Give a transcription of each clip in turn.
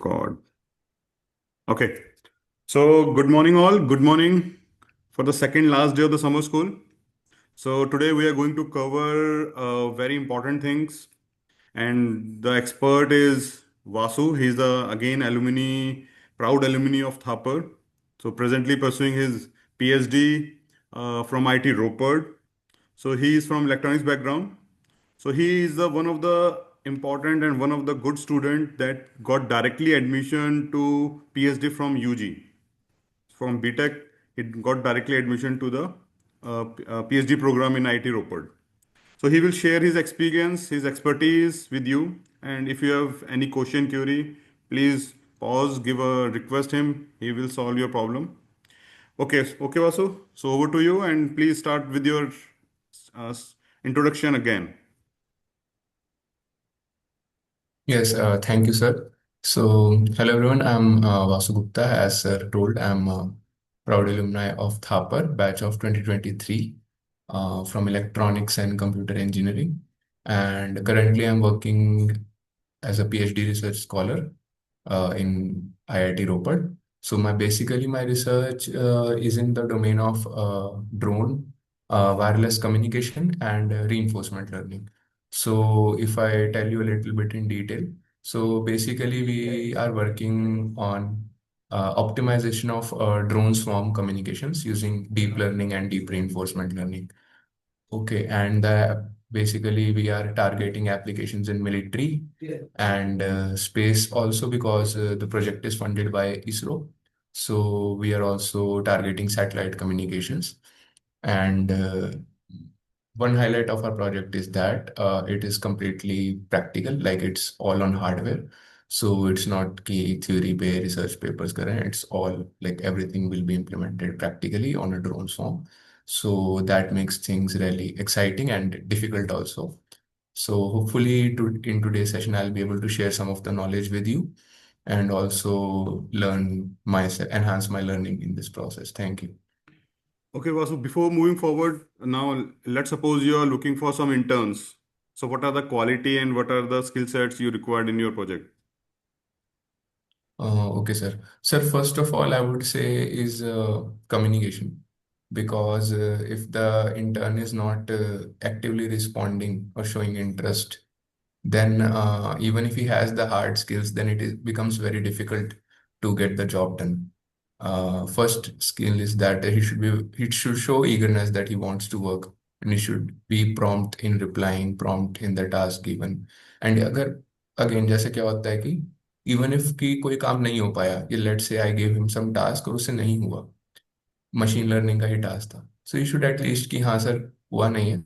God. Okay. So, good morning, all. Good morning for the second last day of the summer school. So, today we are going to cover very important things. And the expert is Vasu. He's the, again, proud alumni of Thapar. So, presently pursuing his PhD from IIT Ropar. So, he is from electronics background. So he is one of the important and one of the good student that got directly admission to PhD from UG. From BTech, it got directly admission to the PhD program in IIT Ropar. So he will share his experience, his expertise with you. And if you have any question, query, please pause, give a request him. He will solve your problem. Okay, Vasu. So over to you, and please start with your uh, introduction again. Yes, thank you, sir. So, hello everyone. I'm Vasu Gupta. As sir told, I'm a proud alumni of Thapar, batch of 2023, from Electronics and Computer Engineering. And currently, I'm working as a PhD research scholar in IIT Ropar. So, my research is in the domain of drone, wireless communication, and reinforcement learning. So if I tell you a little bit in detail, so basically we are working on optimization of drone swarm communications using deep learning and deep reinforcement learning. Okay, and basically we are targeting applications in military and space also because the project is funded by ISRO. So we are also targeting satellite communications. And one highlight of our project is that it is completely practical, like it's all on hardware. So it's not key theory पे research papers करें. It's all like everything will be implemented practically on a drone form. So that makes things really exciting and difficult also. So hopefully in today's session, I'll be able to share some of the knowledge with you and also learn myself, enhance my learning in this process. Thank you. Okay, Vasu, before moving forward, now let's suppose you are looking for some interns. So, what are the quality and what are the skill sets you required in your project? Okay, sir. Sir, first of all, I would say is communication. Because if the intern is not actively responding or showing interest, then even if he has the hard skills, then becomes very difficult to get the job done. First skill is that he should show eagerness that he wants to work, and he should be prompt in replying, prompt in the task given. And अगर again जैसे क्या होता है कि even if कि कोई काम नहीं हो पाया, कि let's say I gave him some task और उससे नहीं हुआ, मशीन लर्निंग का ही टास्क था, सो यू शुड एटलीस्ट कि हाँ सर हुआ नहीं है,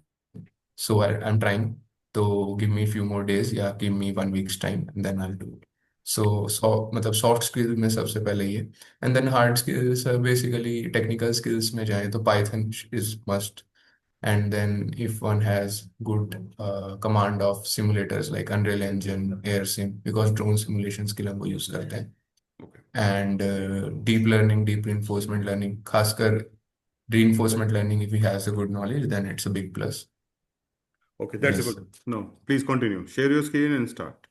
so I'm trying. तो give me a few more days या give me 1 week's time and then I'll do it. So मतलब सॉफ्ट स्किल्स में सबसे पहले ये, and then hard skills basically technical skills में जाए तो Python is must. And then if one has good command of simulators like Unreal Engine, AirSim, because drone simulations के लिए हम वो use करते हैं. Okay. And deep learning, deep reinforcement learning, खासकर reinforcement learning, if he has a good knowledge, then it's a big plus. Okay, that's a Yes. good. No, please continue. Share your screen and start.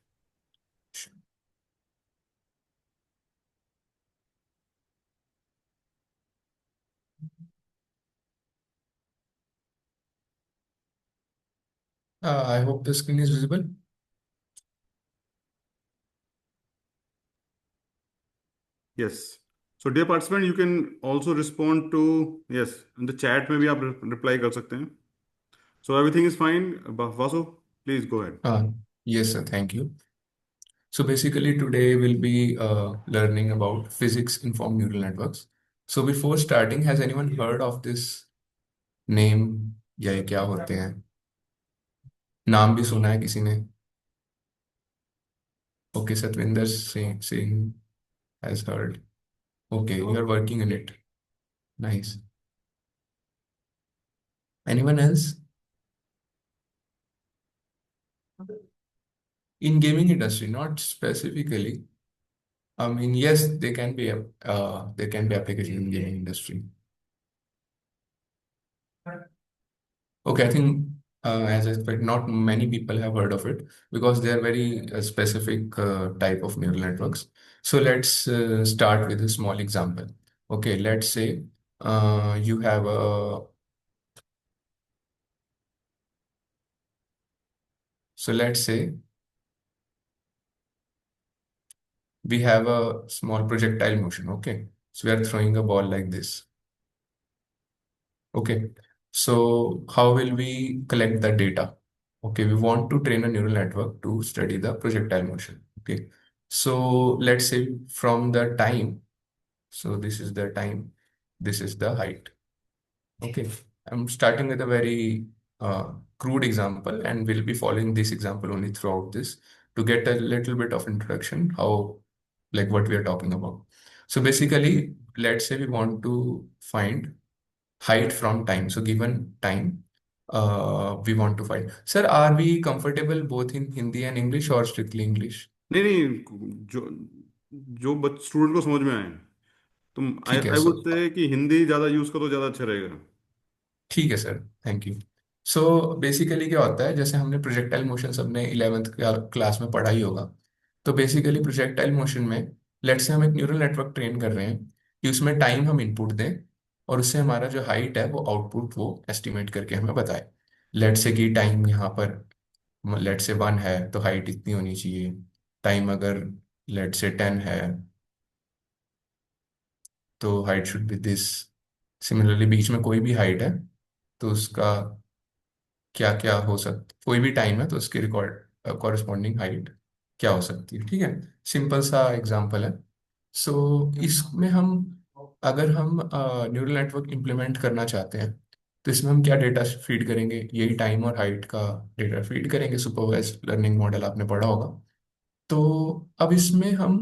I hope the screen is visible. Yes. So, dear participant, you can also respond to yes in the chat में भी आप reply कर सकते हैं. So everything is fine. Vasu, please go ahead. Uh, yes, sir. Thank you. So basically, today we'll be learning about physics-informed neural networks. So before starting, has anyone heard of this name? या ये क्या होते हैं? नाम भी सुना है किसी ने? Okay, Satvinder Singh has heard. Okay, you are working in it. Nice. Anyone else? In gaming industry, not specifically. I mean, yes, there can be application in gaming industry. Okay, I think as I expect, not many people have heard of it because they are very specific type of neural networks. So let's start with a small example. Okay, let's say you have a, so let's say we have a small projectile motion. Okay, so we are throwing a ball like this. Okay, so how will we collect the data? Okay, we want to train a neural network to study the projectile motion. Okay, so let's say from the time, so this is the time, this is the height. Okay, I'm starting with a very crude example, and we'll be following this example only throughout this to get a little bit of introduction how, like, what we are talking about. So basically, let's say we want to find height from time. So given time, we want to find. Sir, are we comfortable both in Hindi and English or strictly English? नहीं नहीं, जो जो student को समझ में आए, तुम आई ठीक है आई वुड सर। से कि हिंदी ज़्यादा यूज़ करो, ज़्यादा अच्छा रहेगा। ठीक है sir, thank you. So basically क्या होता है, जैसे हमने प्रोजेक्टाइल मोशन सबने 11th क्लास में पढ़ा ही होगा। तो बेसिकली प्रोजेक्टाइल मोशन में लेट से हम एक न्यूरल नेटवर्क ट्रेन कर रहे हैं कि उसमें टाइम हम इनपुट दें और उससे हमारा जो हाइट है वो आउटपुट वो एस्टिमेट करके हमें बताए। लेट से कि टाइम यहाँ पर लेट से 1 है तो हाइट इतनी होनी चाहिए। टाइम अगर लेट से 10 है तो height should be this. Similarly बीच में कोई भी हाइट है तो उसका क्या क्या हो सकता, कोई भी टाइम है तो उसकी रिकॉर्ड कॉरेस्पॉन्डिंग हाइट क्या हो सकती है। ठीक है, सिंपल सा एग्जांपल है। सो इसमें हम, अगर हम न्यूरल नेटवर्क इम्प्लीमेंट करना चाहते हैं तो इसमें हम क्या डेटा फीड करेंगे, यही टाइम और हाइट का डेटा फीड करेंगे। सुपरवाइज्ड लर्निंग मॉडल आपने पढ़ा होगा। तो अब इसमें हम,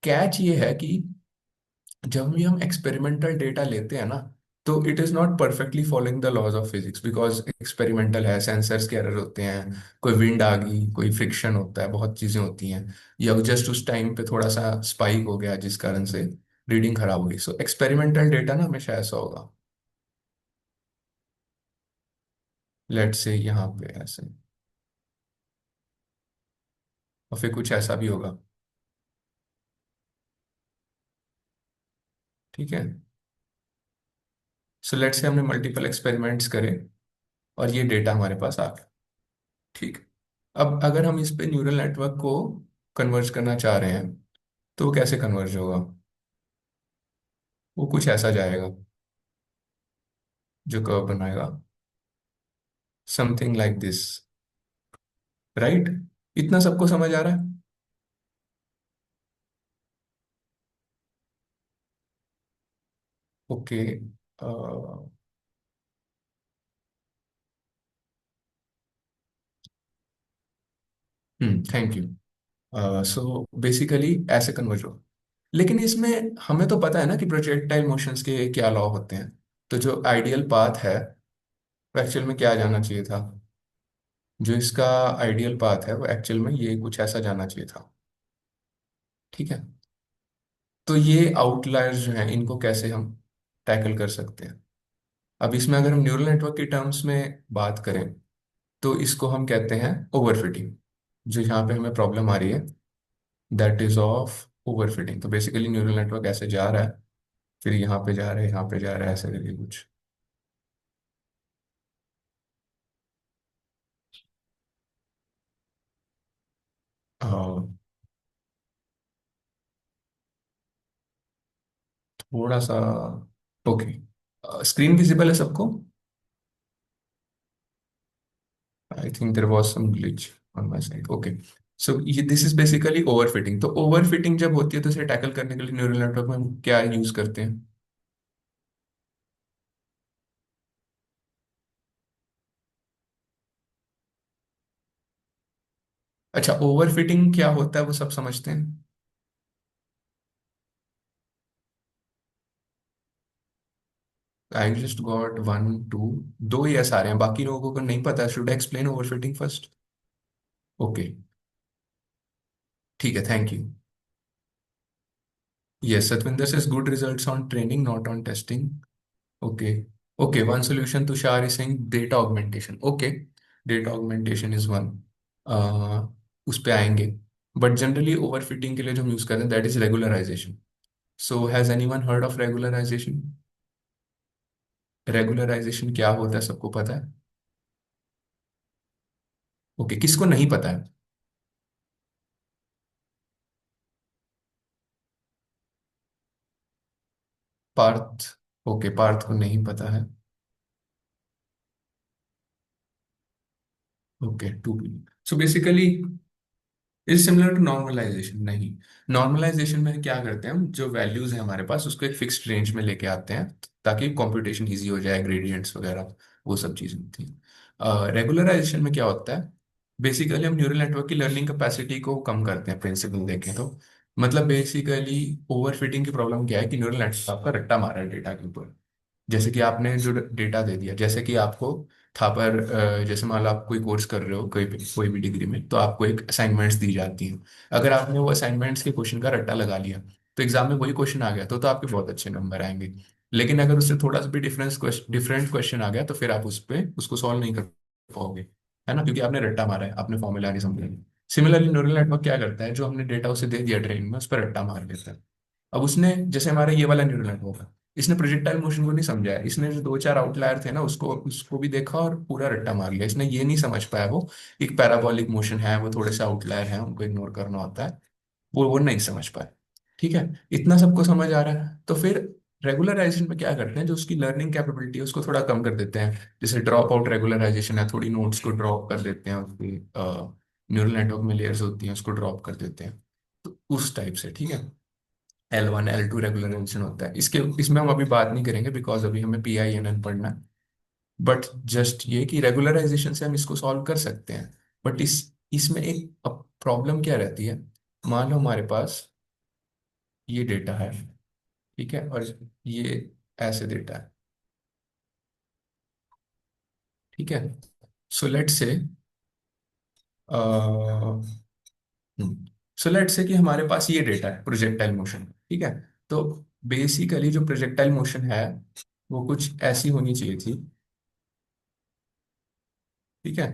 कैच ये है कि जब भी हम एक्सपेरिमेंटल डेटा लेते हैं ना, तो it is not perfectly following the laws of physics, because experimental है, सेंसर्स के एरर होते हैं, कोई विंड आ गई, कोई फ्रिक्शन होता है, बहुत चीजें होती हैं, या जस्ट उस टाइम पे थोड़ा सा स्पाइक हो गया जिस कारण से रीडिंग खराब हो गई। सो एक्सपेरिमेंटल डेटा ना हमेशा ऐसा होगा। लेट्स से यहाँ पे ऐसे, और फिर कुछ ऐसा भी होगा। ठीक है, सो लेट्स से हमने मल्टीपल एक्सपेरिमेंट्स करे और ये डेटा हमारे पास आ गया। ठीक, अब अगर हम इस पे न्यूरल नेटवर्क को कन्वर्ज करना चाह रहे हैं तो वो कैसे कन्वर्ज होगा? वो कुछ ऐसा जाएगा जो कर्व बनाएगा, समथिंग लाइक दिस, राइट? इतना सबको समझ आ रहा है? Okay, thank you. So basically ऐसे कन्वर्ज होगा। लेकिन इसमें हमें तो पता है ना कि प्रोजेक्टाइल मोशंस के क्या लॉ होते हैं। तो जो आइडियल पाथ है वो एक्चुअल में क्या जाना चाहिए था? जो इसका आइडियल पाथ है वो एक्चुअल में ये कुछ ऐसा जाना चाहिए था। ठीक है, तो ये आउटलायर्स जो हैं इनको कैसे हम टैकल कर सकते हैं? अब इसमें अगर हम न्यूरल नेटवर्क की टर्म्स में बात करें तो इसको हम कहते हैं ओवरफिटिंग। जो यहाँ पे हमें प्रॉब्लम आ रही है, दैट इज ऑफ ओवरफिटिंग। तो बेसिकली न्यूरल नेटवर्क ऐसे जा रहा है, फिर यहाँ पे जा रहा है, यहाँ पे जा रहा है, ऐसे करके कुछ। अ, थोड़ा सा, ओके, स्क्रीन विजिबल है सबको? I think there was some glitch on my side. Okay, so ये दिस इज बेसिकली ओवरफिटिंग। तो ओवरफिटिंग जब होती है तो इसे टैकल करने के लिए न्यूरल नेटवर्क में हम क्या यूज करते हैं? अच्छा, ओवरफिटिंग क्या होता है वो सब समझते हैं? I just got one two, दो ही ऐसा आ रहे हैं, बाकी लोगों को नहीं पता। Should I explain overfitting first? Okay, ठीक है, thank you. Yes, Satwinder says good results on training, not on testing. Okay. Okay, one solution Tushar is saying data augmentation. Okay, data augmentation is one. उस पे आएंगे। But generally overfitting के लिए जो हम use करते हैं that is regularization. So has anyone heard of regularization? Regularization क्या होता है, सबको पता है? ओके, किसको नहीं पता है? पार्थ. ओके, पार्थ को नहीं पता है. Okay, two. So basically is similar to normalization. नहीं, नॉर्मलाइजेशन में क्या करते हैं हम, जो वैल्यूज है हमारे पास उसको एक फिक्स्ड रेंज में लेके आते हैं ताकि कंप्यूटेशन इजी हो जाए, ग्रेडियंट्स वगैरह वो सब चीजें होती हैं. रेगुलराइजेशन में क्या होता है, बेसिकली हम न्यूरल नेटवर्क की लर्निंग कैपेसिटी को कम करते हैं, प्रिंसिपल देखें तो. मतलब बेसिकली ओवरफिटिंग की प्रॉब्लम क्या है कि न्यूरल नेटवर्क आपका रट्टा मारा है डेटा के ऊपर. जैसे कि आपने जो डेटा दे दिया, जैसे कि आपको था पर जैसे मान लो आप कोई कोर्स कर रहे हो कोई भी डिग्री में, तो आपको एक असाइनमेंट्स दी जाती हैं. अगर आपने वो असाइनमेंट्स के क्वेश्चन का रट्टा लगा लिया तो एग्जाम में वही क्वेश्चन आ गया तो आपके बहुत अच्छे नंबर आएंगे. लेकिन अगर उससे थोड़ा सा भी डिफरेंट क्वेश्चन आ गया तो फिर आप उस पे उसको सॉल्व नहीं कर पाओगे, है ना, क्योंकि आपने रट्टा मारा है, आपने फॉर्मूला नहीं समझा. सिमिलरली न्यूरल नेटवर्क क्या करता है, जो हमने डेटा उसे दे दिया ट्रेनिंग में, उस पर रट्टा मार देता है. अब उसने, जैसे हमारा ये वाला न्यूरल नेटवर्क है, इसने प्रोजेक्टाइल मोशन को नहीं समझा है. इसने जो दो चार आउटलायर थे ना उसको उसको भी देखा और पूरा रट्टा मार लिया. इसने ये नहीं समझ पाया वो एक पैराबोलिक मोशन है, वो थोड़े से आउटलायर है, उनको इग्नोर करना होता है. वो नहीं समझ पाए. ठीक है, इतना सबको समझ आ रहा है. तो फिर रेगुलराइजेशन में क्या करते हैं, जो उसकी लर्निंग कैपेबिलिटी है उसको थोड़ा कम कर देते हैं. जैसे ड्रॉप आउट रेगुलराइजेशन है, थोड़ी नोट्स को ड्रॉप कर देते हैं, उसकी न्यूरल नेटवर्क में लेयर्स होती हैं उसको ड्रॉप कर देते हैं. तो उस टाइप से, ठीक है. L1 L2 रेगुलराइजेशन होता है. इसके इसमें हम अभी बात नहीं करेंगे बिकॉज अभी हमें PINN पढ़ना है. बट जस्ट ये कि रेगुलराइजेशन से हम इसको सॉल्व कर सकते हैं. बट इसमें एक प्रॉब्लम क्या रहती है, मान लो हमारे पास ये डेटा है, ठीक है, और ये ऐसे डेटा है, ठीक है. सो लेट से सो लेट से कि हमारे पास ये डेटा है प्रोजेक्टाइल मोशन, ठीक है. तो बेसिकली जो प्रोजेक्टाइल मोशन है वो कुछ ऐसी होनी चाहिए थी, ठीक है.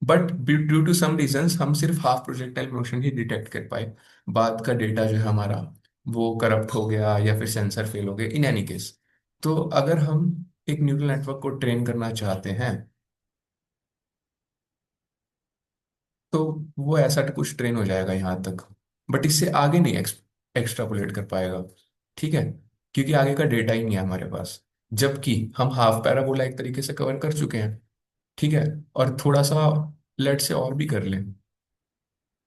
But due to some reasons हम सिर्फ हाफ प्रोजेक्टाइल मोशन ही डिटेक्ट कर पाए. बाद का डेटा जो है हमारा वो करप्ट हो गया या फिर सेंसर फेल हो गए, इन एनी केस. तो अगर हम एक न्यूरल नेटवर्क को ट्रेन करना चाहते हैं तो वो ऐसा कुछ ट्रेन हो जाएगा यहाँ तक, बट इससे आगे नहीं एक्स्ट्रापोलेट कर पाएगा, ठीक है, क्योंकि आगे का डेटा ही नहीं है हमारे पास. जबकि हम हाफ पैराबोला एक तरीके से कवर कर चुके हैं, ठीक है. और थोड़ा सा लेट से और भी कर लें,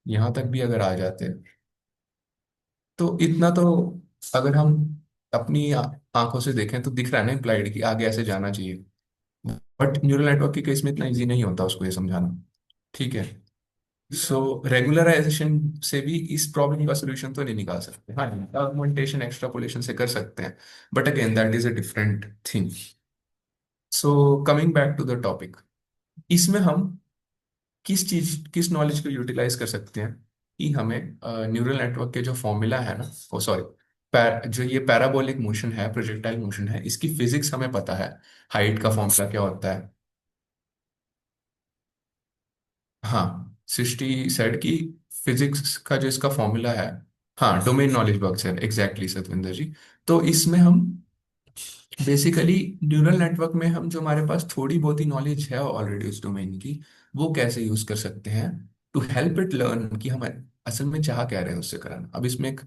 यहाँ तक भी अगर आ जाते हैं तो इतना तो, अगर हम अपनी आंखों से देखें तो दिख रहा है ना इम्प्लाइड की आगे ऐसे जाना चाहिए. बट न्यूरल नेटवर्क के केस में इतना इजी नहीं होता उसको ये समझाना, ठीक है. सो रेगुलराइजेशन से भी इस प्रॉब्लम का सोल्यूशन तो नहीं निकाल सकते. हाँ, आगमेंटेशन एक्सट्रापोलेशन से कर सकते हैं, but again that is a different thing. So coming back to the topic, इसमें हम किस नॉलेज को यूटिलाइज कर सकते हैं कि हमें न्यूरल नेटवर्क के जो फॉर्मूला है ना, ओ सॉरी, जो ये पैराबोलिक मोशन है, प्रोजेक्टाइल मोशन है, इसकी फिजिक्स हमें पता है. हाइट का फॉर्मूला क्या होता है? हाँ, सृष्टि सेड की फिजिक्स का जो इसका फॉर्मूला है. हाँ, डोमेन नॉलेज वर्क्स है, एग्जैक्टली सतविंदर जी. तो इसमें हम बेसिकली न्यूरल नेटवर्क में हम जो हमारे पास थोड़ी बहुत ही नॉलेज है ऑलरेडी उस डोमेन की, वो कैसे यूज कर सकते हैं टू हेल्प इट लर्न कि हम असल में चाह क्या रहे हैं उससे कराना. अब इसमें एक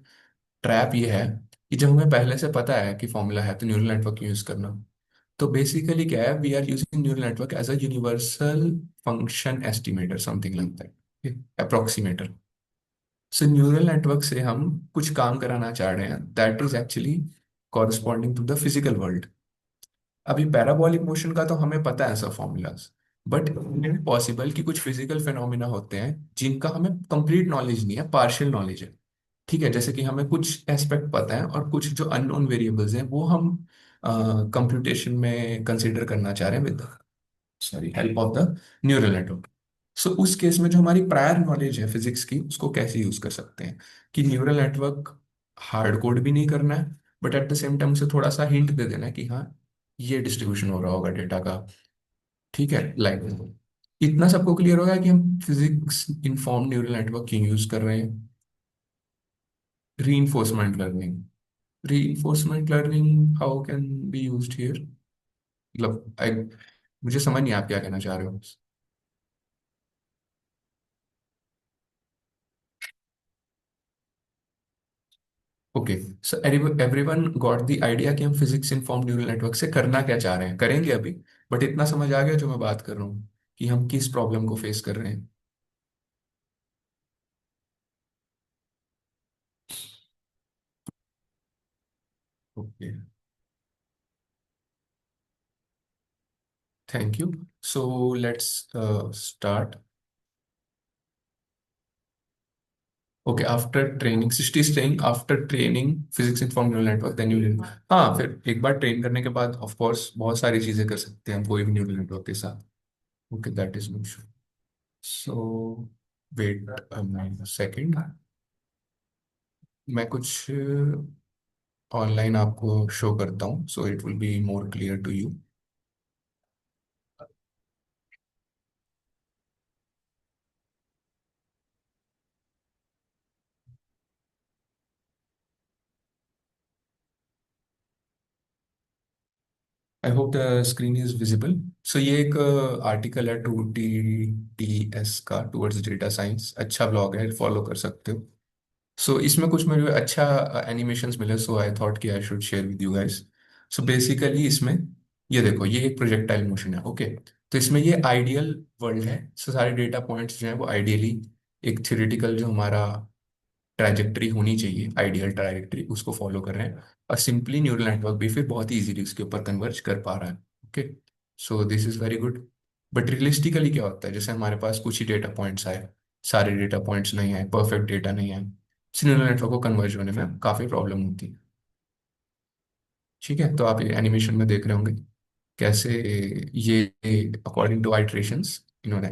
ट्रैप ये है कि जब हमें पहले से पता है कि फॉर्मूला है तो न्यूरल नेटवर्क यूज करना. तो बेसिकली क्या है, we are using neural network as a universal function estimator, something like that, approximator. So neural network से हम कुछ काम कराना चाह रहे हैं that is actually corresponding to the physical world. अभी पैराबोलिक मोशन का तो हमें पता है सब फॉर्मूलाज, बट इट पॉसिबल कि कुछ फिजिकल फिनोमिना होते हैं जिनका हमें कंप्लीट नॉलेज नहीं है, पार्शियल नॉलेज है, ठीक है. जैसे कि हमें कुछ एस्पेक्ट पता है और कुछ जो अननोन वेरिएबल्स हैं वो हम कंप्यूटेशन में कंसिडर करना चाह रहे हैं with sorry help of the neural network. So उस केस में जो हमारी प्रायर नॉलेज है फिजिक्स की उसको कैसे यूज कर सकते हैं कि न्यूरल नेटवर्क हार्ड कोड भी नहीं करना है, but at the same time उसे थोड़ा सा हिंट दे देना है कि हाँ ये डिस्ट्रीब्यूशन हो रहा होगा डेटा का, ठीक है, लाइक. इतना सबको क्लियर होगा कि हम फिजिक्स इन्फॉर्म न्यूरल नेटवर्क क्यों यूज कर रहे हैं? Reinforcement learning. Reinforcement learning how can be used here? मतलब मुझे समझ नहीं, आप क्या कहना चाह रहे हो? Okay, so everyone got the idea कि हम फिजिक्स इन्फॉर्म न्यूरल नेटवर्क से करना क्या चाह रहे हैं, करेंगे अभी। बट इतना समझ आ गया जो मैं बात कर रहा हूँ, कि हम किस प्रॉब्लम को फेस कर रहे हैं। Okay, thank you. So let's start. Okay, after training सिस्टी staying after training physics inform neural network then you will. हाँ, फिर एक बार ट्रेन करने के बाद ऑफ कोर्स बहुत सारी चीजें कर सकते हैं हम कोई भी न्यूरल नेटवर्क के साथ। Okay, that is no issue. So wait a second, मैं कुछ ऑनलाइन आपको शो करता हूँ, so it will be more clear to you. I hope the screen is visible. So ये एक आर्टिकल है टू टी टी एस का, towards data science. अच्छा ब्लॉग है, फॉलो कर सकते हो। सो इसमें कुछ मेरे अच्छा एनिमेशंस मिले, सो आई थॉट कि I should share with you guys. So basically इसमें ये देखो, ये एक प्रोजेक्टाइल मोशन है। ओके, तो इसमें ये आइडियल वर्ल्ड है। सो सारे डेटा पॉइंट्स जो हैं वो आइडियली एक थ्योरेटिकल जो हमारा ट्रैजेक्टरी होनी चाहिए, आइडियल ट्रैजेक्टरी, उसको फॉलो कर रहे हैं। और सिंपली न्यूरल नेटवर्क भी फिर बहुत ही इजीली उसके ऊपर कन्वर्ज कर पा रहा है। Okay, so this is very good. But realistically क्या होता है, जैसे हमारे पास कुछ ही डेटा पॉइंट्स आए, सारे डेटा पॉइंट्स नहीं आए, परफेक्ट डेटा नहीं आए, न्यूरल नेटवर्क को कन्वर्ज होने में काफ़ी प्रॉब्लम होती है। ठीक है, तो आप ये एनिमेशन में देख रहे होंगे कैसे ये अकॉर्डिंग टू आइट्रेशंस इन्होंने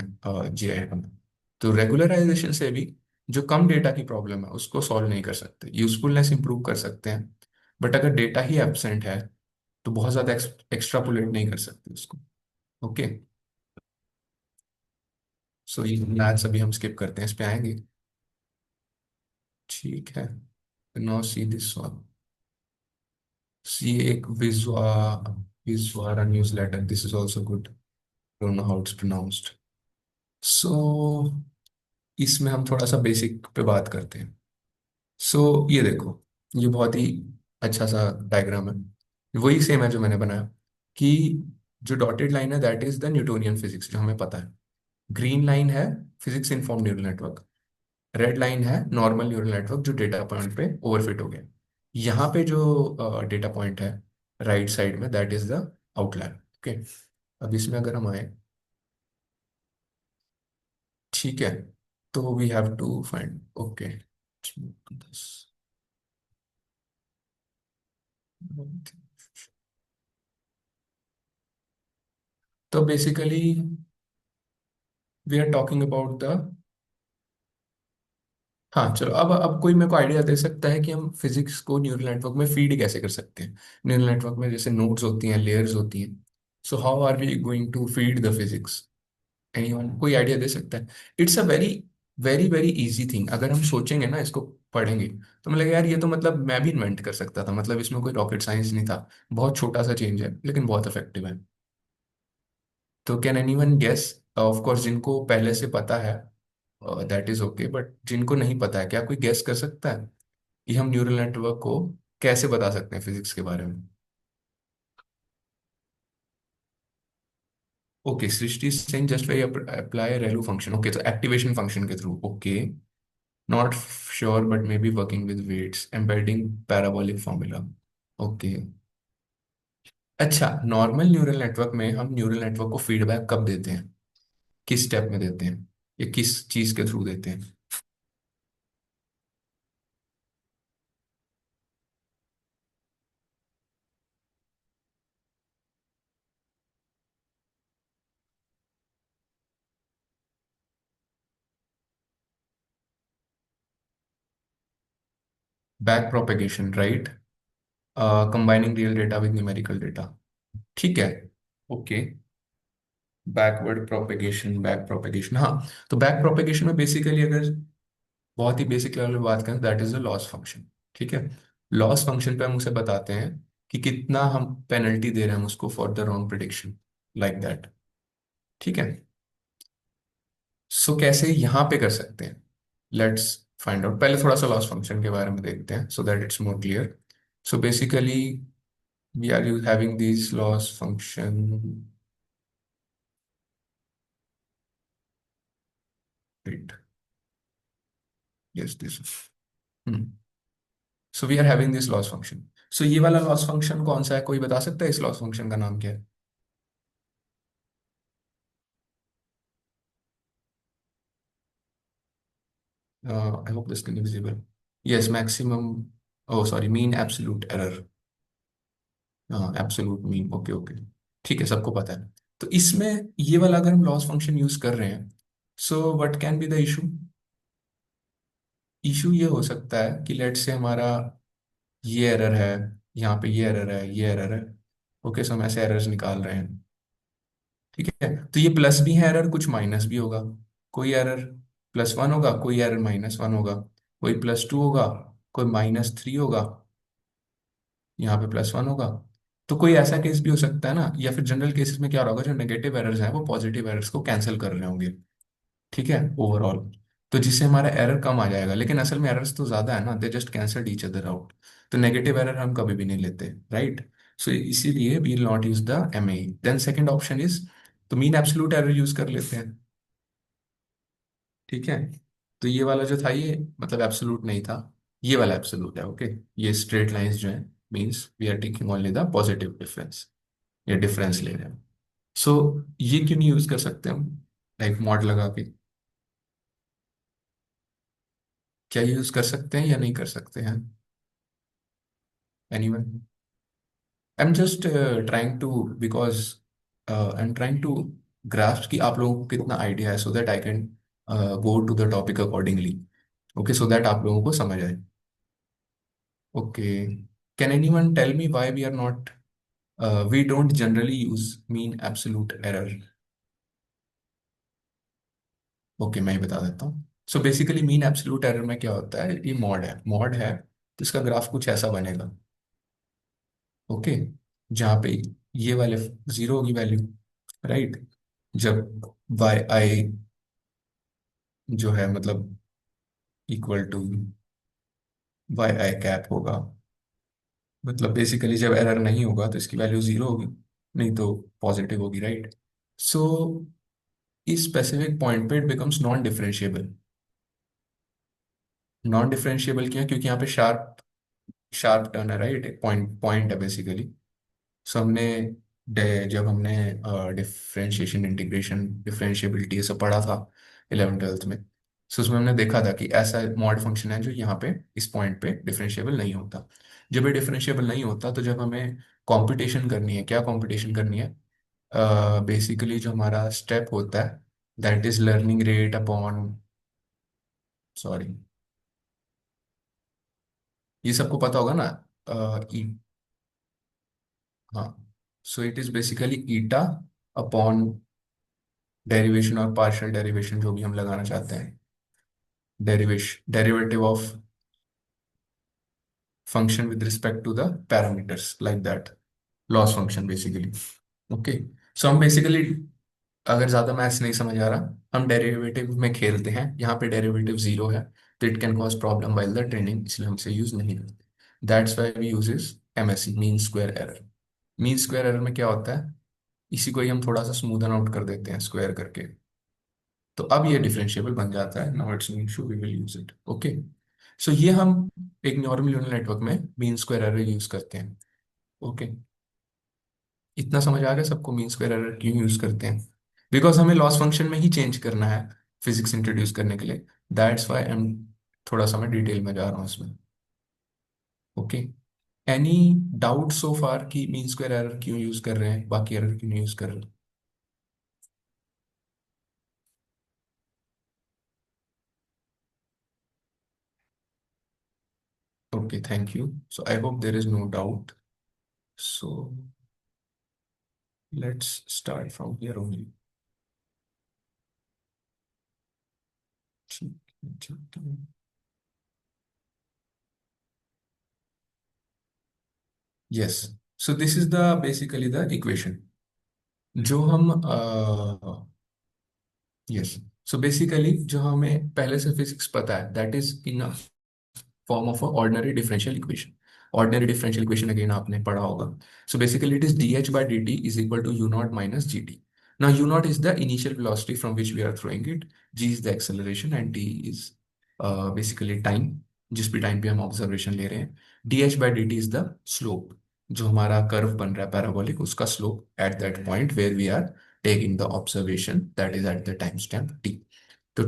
जी आई बना। तो रेगुलराइजेशन से भी जो कम डेटा की प्रॉब्लम है उसको सॉल्व नहीं कर सकते, यूजफुलनेस इंप्रूव कर सकते हैं। बट अगर डेटा ही एब्सेंट है तो बहुत ज़्यादा एक्स्ट्रापोलेट नहीं कर सकते उसको। ओके, सो ये मैथ्स अभी हम स्किप करते हैं, इस पे आएंगे। ठीक है, now see this one. See एक Vizuara newsletter, this is also good, don't know how it's pronounced. So इसमें हम थोड़ा सा बेसिक पे बात करते हैं। सो ये देखो, ये बहुत ही अच्छा सा डायग्राम है, वही सेम है जो मैंने बनाया। कि जो डॉटेड लाइन है that is the Newtonian physics जो हमें पता है। ग्रीन लाइन है physics inform neural network. Red line है नॉर्मल न्यूरल नेटवर्क जो डेटा पॉइंट पे ओवरफिट हो गया। यहाँ पे जो डेटा पॉइंट है राइट साइड में, that is the outlier. Okay, अब इसमें अगर हम आए, ठीक है, तो we have to find. Okay, तो basically we are talking about the, हाँ चलो, अब कोई मेरे को आइडिया दे सकता है कि हम फिजिक्स को न्यूरल नेटवर्क में फीड कैसे कर सकते हैं? न्यूरल नेटवर्क में जैसे नोड्स होती हैं, लेयर्स होती हैं, so how are we going to feed the physics? Anyone कोई आइडिया दे सकता है? It's a very very very easy thing. अगर हम सोचेंगे ना, इसको पढ़ेंगे, तो मतलब यार ये तो मतलब मैं भी इन्वेंट कर सकता था, मतलब इसमें कोई रॉकेट साइंस नहीं था। बहुत छोटा सा चेंज है लेकिन बहुत इफेक्टिव है। तो can anyone guess? Of course जिनको पहले से पता है दैट इज ओके, बट जिनको नहीं पता है, क्या कोई गेस कर सकता है कि हम न्यूरल नेटवर्क को कैसे बता सकते हैं फिजिक्स के बारे में? Okay, Srishti Singh just very apply relu function. Okay, तो एक्टिवेशन फंक्शन के through. Okay, not sure but maybe working with weights embedding parabolic formula. Okay, अच्छा, नॉर्मल न्यूरल नेटवर्क में हम न्यूरल नेटवर्क को फीडबैक कब देते हैं, किस स्टेप में देते हैं, या किस चीज के थ्रू देते हैं? Back propagation, right. Combining real data with numerical data. ठीक है, ओके, बैक प्रोपेगेशन, हाँ। तो बैक प्रोपेगेशन में बेसिकली अगर बहुत ही बेसिक लेवल में बात करें, that is the loss function. ठीक है। लॉस फंक्शन पे हम उसे बताते हैं कि कितना हम पेनल्टी दे रहे हैं हम उसको for the wrong prediction, like that. ठीक है। सो कैसे यहाँ पे कर सकते हैं, लेट्स फाइंड आउट। पहले थोड़ा सा लॉस फंक्शन के बारे में देखते हैं so that it's more clear. So basically we are you having this loss function, right? Yes this. So we are having this loss function. So ये वाला लॉस फंक्शन कौन सा है, कोई बता सकता है इस लॉस फंक्शन का नाम क्या है? I hope this can be visible. Yes, maximum. Oh, sorry, mean absolute error. हाँ, एब्सोल्यूट मीन, ओके ओके। ठीक है, सबको पता है। तो इसमें ये वाला अगर हम लॉस फंक्शन यूज कर रहे हैं, so what can be the issue? Issue ये हो सकता है कि लेट से हमारा ये एरर है, यहाँ पे ये एरर है, ये एरर है। ओके, सो हम ऐसे एरर्स निकाल रहे हैं। ठीक है। तो ये प्लस भी है एरर, कुछ माइनस भी होगा। कोई एरर +1 होगा, कोई एरर -1 होगा, कोई +2 होगा, कोई -3 होगा, यहाँ पे +1 होगा। तो कोई ऐसा केस भी हो सकता है ना, या फिर जनरल केसेस में क्या होगा, जो नेगेटिव एरर्स हैं वो पॉजिटिव एरर्स को कैंसिल कर रहे होंगे। ठीक है, ओवरऑल। तो जिससे हमारा एरर कम आ जाएगा, लेकिन असल में एरर्स तो ज्यादा है ना, they just cancelled each other out. तो नेगेटिव एरर हम कभी भी नहीं लेते, राइट? सो इसीलिए we will not use the M A. Then second option is, तो मीन एब्सोल्यूट एरर यूज कर लेते हैं। ठीक है। तो ये वाला जो था ये मतलब एब्सोल्यूट नहीं था, ये वाला एब्सोल्यूट है। ओके। ये स्ट्रेट लाइंस जो है means we are taking only the positive difference, ये डिफरेंस ले रहे हैं। सो ये क्यों नहीं यूज कर सकते हम, लाइक मॉड लगा के? क्या यूज कर सकते हैं या नहीं कर सकते हैं? Anyone? I am just trying to, because I am trying to grasp कि आप लोगों को कितना आइडिया है, so that I can go to the topic accordingly. Okay, so that आप लोगों को समझ आए। Okay. Can anyone tell me why we are not, we don't generally use mean absolute error? Okay, मैं ही बता देता हूँ। So basically mean absolute error में क्या होता है, ये मॉड है तो इसका ग्राफ कुछ ऐसा बनेगा। ओके। जहाँ पे ये वाले जीरो होगी वैल्यू, राइट? जब वाई आई जो है मतलब equal to y i cap होगा, मतलब बेसिकली जब एरर नहीं होगा तो इसकी वैल्यू जीरो होगी, नहीं तो पॉजिटिव होगी, राइट? सो इस स्पेसिफिक पॉइंट पे it becomes non differentiable. Non differentiable क्यों? क्योंकि यहाँ पे शार्प शार्प टर्न है, राइट? एक पॉइंट पॉइंट है बेसिकली। सो हमने जब हमने डिफरेंशिएशन, इंटीग्रेशन, डिफरेंशिएबिलिटी ये सब पढ़ा था 11th 12th में, सो उसमें हमने देखा था कि ऐसा मॉड फंक्शन है जो यहाँ पे इस पॉइंट पे डिफरेंशिएबल नहीं होता। जब ये डिफरेंशिएबल नहीं होता तो जब हमें कंपटीशन करनी है, क्या कंपटीशन करनी है? बेसिकली जो हमारा स्टेप होता है, that is learning rate upon, sorry, ये सबको पता होगा ना? हाँ। So it is basically eta upon derivation और पार्शियल डेरिवेशन जो भी हम लगाना चाहते हैं, derivative of function with respect to the parameters, like that. Loss function basically. Okay. So हम बेसिकली, अगर ज्यादा मैथ्स नहीं समझ आ रहा, हम डेरिवेटिव में खेलते हैं। यहाँ पे डेरिवेटिव जीरो है तो it can cause problem while the training, इसलिए हम इसे यूज नहीं करते। That's why we use MSE, mean square error. Mean square error में क्या होता है, इसी को ही हम थोड़ा सा स्मूदन आउट कर देते हैं स्क्वायर करके। तो अब ये डिफरेंशिएबल बन जाता है, now it's no issue, we will use it. Okay. So ये हम एक नॉर्मल न्यूरल नेटवर्क में मीन स्क्वायर एरर यूज करते हैं। ओके। इतना समझ आ गया सबको मीन स्क्वायर एरर क्यों यूज करते हैं? बिकॉज हमें लॉस फंक्शन में ही चेंज करना है फिजिक्स इंट्रोड्यूस करने के लिए। दैट्स वाई आई एम, थोड़ा सा मैं डिटेल में जा रहा हूँ इसमें। ओके। एनी डाउट सो फार कि मीन स्क्वायर एरर क्यों यूज कर रहे हैं, बाकी एरर क्यों नहीं यूज कर रहे? Okay, thank you. So I hope there is no doubt. So let's start from here only. Yes, so this is the basically the equation जो हम यस, सो बेसिकली जो हमें पहले से फिजिक्स पता है, that is in form of ordinary differential equation. Ordinary differential equation again आपने पढ़ा होगा. So basically it is dh by dt is equal to u naught minus gt. Now u naught is the initial velocity from which we are throwing it, g is the acceleration and t is basically time, जिस भी time पे हम observation ले रहे हैं. dh by dt is the slope, जो हमारा curve बन रहा है पैराबोलिक, उसका slope at that point where we are taking the observation, that is at the time stamp t. तो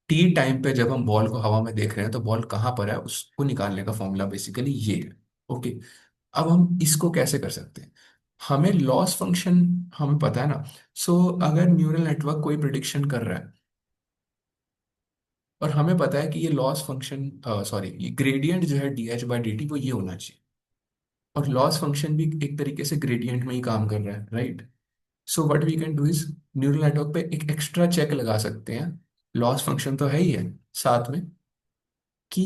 टी टाइम पे जब हम बॉल को हवा में देख रहे हैं तो बॉल कहाँ पर है उसको निकालने का फॉर्मूला बेसिकली ये है. ओके, अब हम इसको कैसे कर सकते हैं? हमें लॉस फंक्शन हमें पता है ना. सो अगर न्यूरल नेटवर्क कोई प्रिडिक्शन कर रहा है और हमें पता है कि ये लॉस फंक्शन, सॉरी, ये ग्रेडियंट जो है dh बाई dt वो ये होना चाहिए, और लॉस फंक्शन भी एक तरीके से ग्रेडियंट में ही काम कर रहा है, right? So what we can do is neural network पे एक एक्स्ट्रा चेक लगा सकते हैं. लॉस फंक्शन तो है ही है, साथ में कि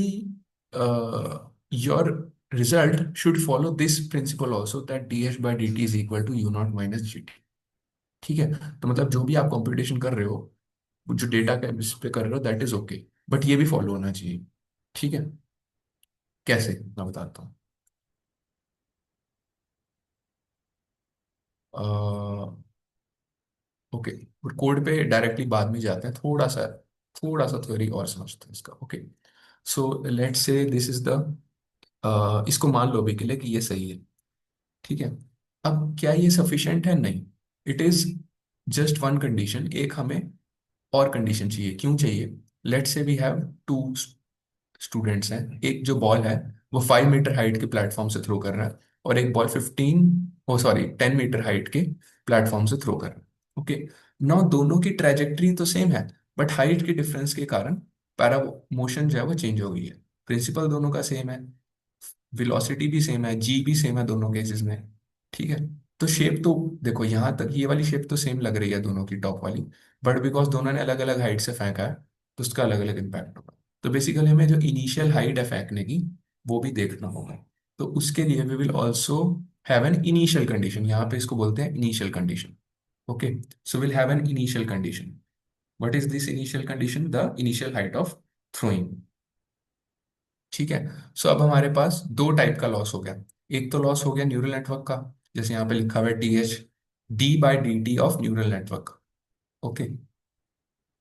your result should follow this principle also, that dh by dt is equal to u nought minus gt. ठीक है, तो मतलब जो भी आप कंप्यूटेशन कर रहे हो, जो डेटा के बेसिस पे कर रहे हो, दैट इज ओके, बट ये भी फॉलो होना चाहिए. ठीक है, कैसे मैं बताता हूँ. ओके, कोड पे डायरेक्टली बाद में जाते हैं, थोड़ा सा थ्योरी और समझते हैं इसका. ओके, सो लेट्स से दिस इज द, इसको मान लो भी के लिए कि ये सही है. ठीक है, अब क्या ये सफिशिएंट है? नहीं. It is just one condition. एक हमें और कंडीशन चाहिए. क्यों चाहिए? Let's say we have to students हैं. एक जो बॉल है वो 5 मीटर हाइट के प्लेटफॉर्म से थ्रो कर रहा है, और एक बॉल 10 मीटर हाइट के प्लेटफॉर्म से थ्रो कर रहा है. ओके, नौ दोनों की ट्रेजेक्टरी तो सेम है, बट हाइट के डिफरेंस के कारण पैरा मोशन जो है वो चेंज हो गई है. प्रिंसिपल दोनों का सेम है, वेलोसिटी भी सेम है, जी भी सेम है दोनों केसेस में. ठीक है, तो शेप तो देखो, यहाँ तक ये वाली शेप तो सेम लग रही है दोनों की, टॉप वाली, बट बिकॉज दोनों ने अलग अलग हाइट से फेंका है तो उसका अलग अलग इम्पैक्ट होगा. तो बेसिकली हमें जो इनिशियल हाइट है फेंकने की, वो भी देखना होगा. तो उसके लिए we will also have an initial condition. यहाँ पे इसको बोलते हैं initial condition. Okay, so will have an initial condition. What is this initial condition? The initial height of throwing. ठीक है, सो अब हमारे पास दो टाइप का लॉस हो गया. एक तो लॉस हो गया न्यूरल नेटवर्क का, जैसे यहाँ पे लिखा हुआ है D by D T of neural network. Okay,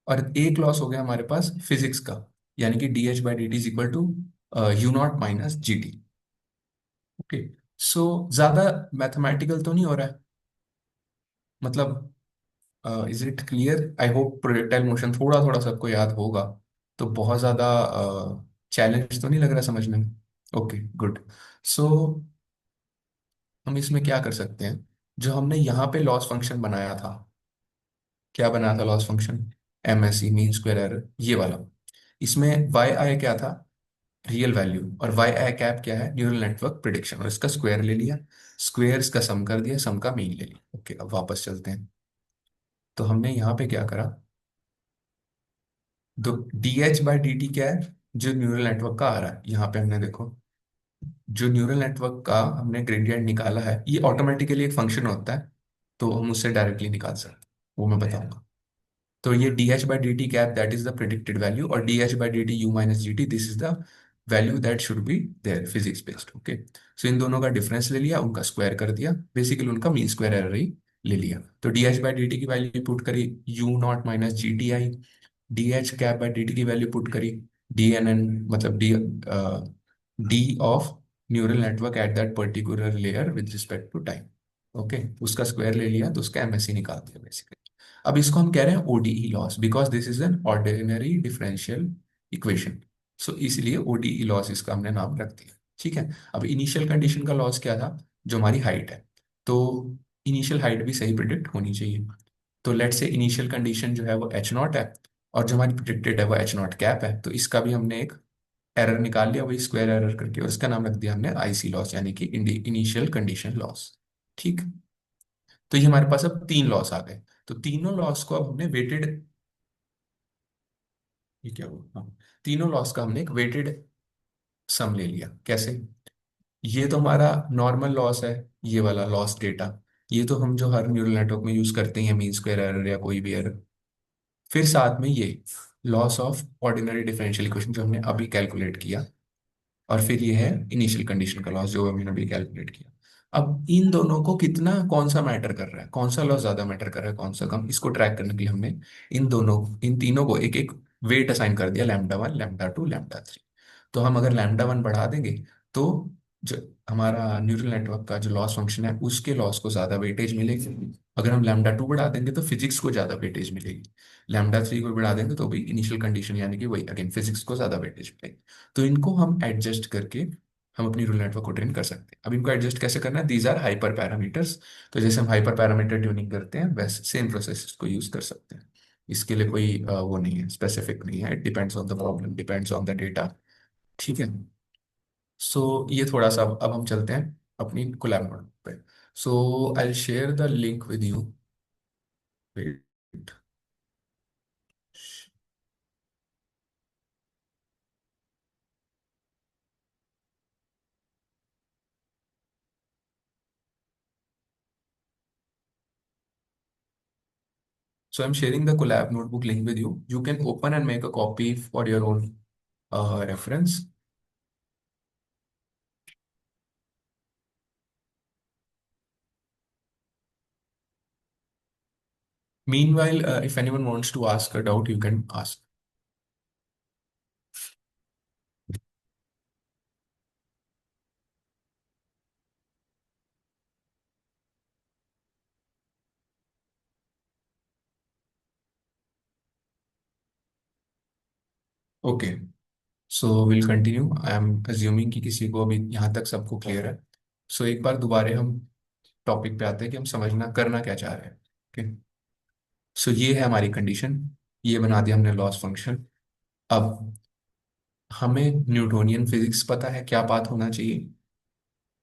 और एक लॉस हो गया हमारे पास फिजिक्स का, यानी कि D H by D T is equal to U naught minus G T. Okay, so ज्यादा मैथमेटिकल तो नहीं हो रहा है, मतलब is it clear? I hope projectile motion थोड़ा थोड़ा सबको याद होगा, तो बहुत ज्यादा चैलेंज तो नहीं लग रहा समझने में. Okay, good. सो हम इसमें क्या कर सकते हैं, जो हमने यहाँ पे लॉस फंक्शन बनाया था, क्या बनाया था loss function? M S C, mean square error, ये वाला. इसमें वाई आई क्या था? Real value. और वाई आई कैप क्या है? Neural network prediction. और इसका स्क्वायर ले लिया, स्क्वायर्स का सम कर दिया, सम का मीन ले लिया. ओके, अब वापस चलते हैं. तो हमने यहाँ पे क्या करा, तो D H by D T क्या है? जो न्यूरल नेटवर्क का आ रहा है, यहाँ पे हमने देखो, जो न्यूरल नेटवर्क का हमने ग्रेडियंट निकाला है, ये ऑटोमेटिकली एक फंक्शन होता है, तो हम उससे डायरेक्टली निकाल सकते हैं, वो मैं बताऊंगा. तो ये D H by D T cap that is the predicted value, और D H by D T U minus G T this is the value that should be there physics based. Okay, so इन दोनों का difference ले लिया, उनका square कर दिया, basically उनका मीन स्क्वायर एरर ही ले लिया. तो D H by D T की वैल्यू पुट करी, U naught minus G T I. D H cap by D T की वैल्यू पुट करी, डी एन एन, मतलब D of neural network at that particular layer with respect to time. Okay, उसका square ले लिया, तो उसका MSc निकाल दिया बेसिकली. अब इसको हम कह रहे हैं ODE loss, because this is an ordinary differential equation. So इसलिए ओडीई लॉस इसका हमने नाम रख दिया. ठीक है, अब इनिशियल कंडीशन का लॉस क्या था? जो हमारी हाइट है, तो इनिशियल हाइट भी सही प्रिडिक्ट होनी चाहिए. तो लेट से इनिशियल कंडीशन जो है वो एच नॉट है, और जो हमारी प्रिडिक्टेड है वो एच नॉट कैप है, तो इसका भी हमने एक एरर निकाल लिया, वही स्क्वायर एरर करके, और इसका नाम रख दिया हमने आईसी लॉस, यानी कि इनिशियल कंडीशन लॉस. ठीक, तो ये हमारे पास अब तीन लॉस आ गए. तो तीनों लॉस को अब हमने वेटेड, ये क्या हुआ? हाँ, तीनों लॉस का हमने एक वेटेड सम ले लिया। कैसे? ये तो हमारा नॉर्मल लॉस है, ये वाला लॉस डेटा। ये तो हम जो हर न्यूरल नेटवर्क में यूज करते हैं, मीन स्क्वायर एरर या कोई भी एरर। फिर साथ में ये loss of ordinary differential equation जो हमने अभी कैलकुलेट किया। और फिर ये है इनिशियल कंडीशन का लॉस जो हमने अभी कैलकुलेट किया। अब इन दोनों को कितना, कौन सा मैटर कर रहा है, कौन सा लॉस ज्यादा मैटर कर रहा है, कौन सा कम, इसको ट्रैक करने के लिए हमने इन तीनों को एक एक वेट असाइन कर दिया, लैम्डा 1, लैम्डा 2, लैम्डा 3। तो हम अगर लैम्डा 1 बढ़ा देंगे तो जो हमारा न्यूरल नेटवर्क का जो लॉस फंक्शन है उसके लॉस को ज्यादा वेटेज मिलेगी। अगर हम लैम्डा 2 बढ़ा देंगे तो फिजिक्स को ज्यादा वेटेज मिलेगी। लैम्डा 3 को बढ़ा देंगे तो भी इनिशियल कंडीशन यानी कि वही अगेन फिजिक्स को ज्यादा वेटेज मिलेगी। तो इनको हम एडजस्ट करके हम अपनी न्यूरल नेटवर्क को ट्रेन कर सकते हैं। अब इनको एडजस्ट कैसे करना है? These are hyper parameters. तो जैसे हम हाइपर पैरामीटर ट्यूनिंग करते हैं वैसे सेम प्रोसेस को यूज कर सकते हैं। इसके लिए कोई वो नहीं है, स्पेसिफिक नहीं है। It depends on the problem, depends on the data. ठीक है। सो ये थोड़ा सा, अब हम चलते हैं अपनी कोलैब नोट पे। So I share the link with you. Wait. So I'm sharing the collab notebook link with you. You can open and make a copy for your own reference. Meanwhile, if anyone wants to ask a doubt, you can ask. Okay, so will continue. I am assuming कि किसी को अभी यहाँ तक सबको clear है। सो एक बार दोबारा हम टॉपिक पे आते हैं कि हम समझना करना क्या चाह रहे हैं। ओके, सो ये है हमारी कंडीशन। ये बना दिया हमने लॉस फंक्शन। अब हमें न्यूटोनियन फिजिक्स पता है क्या पाथ होना चाहिए।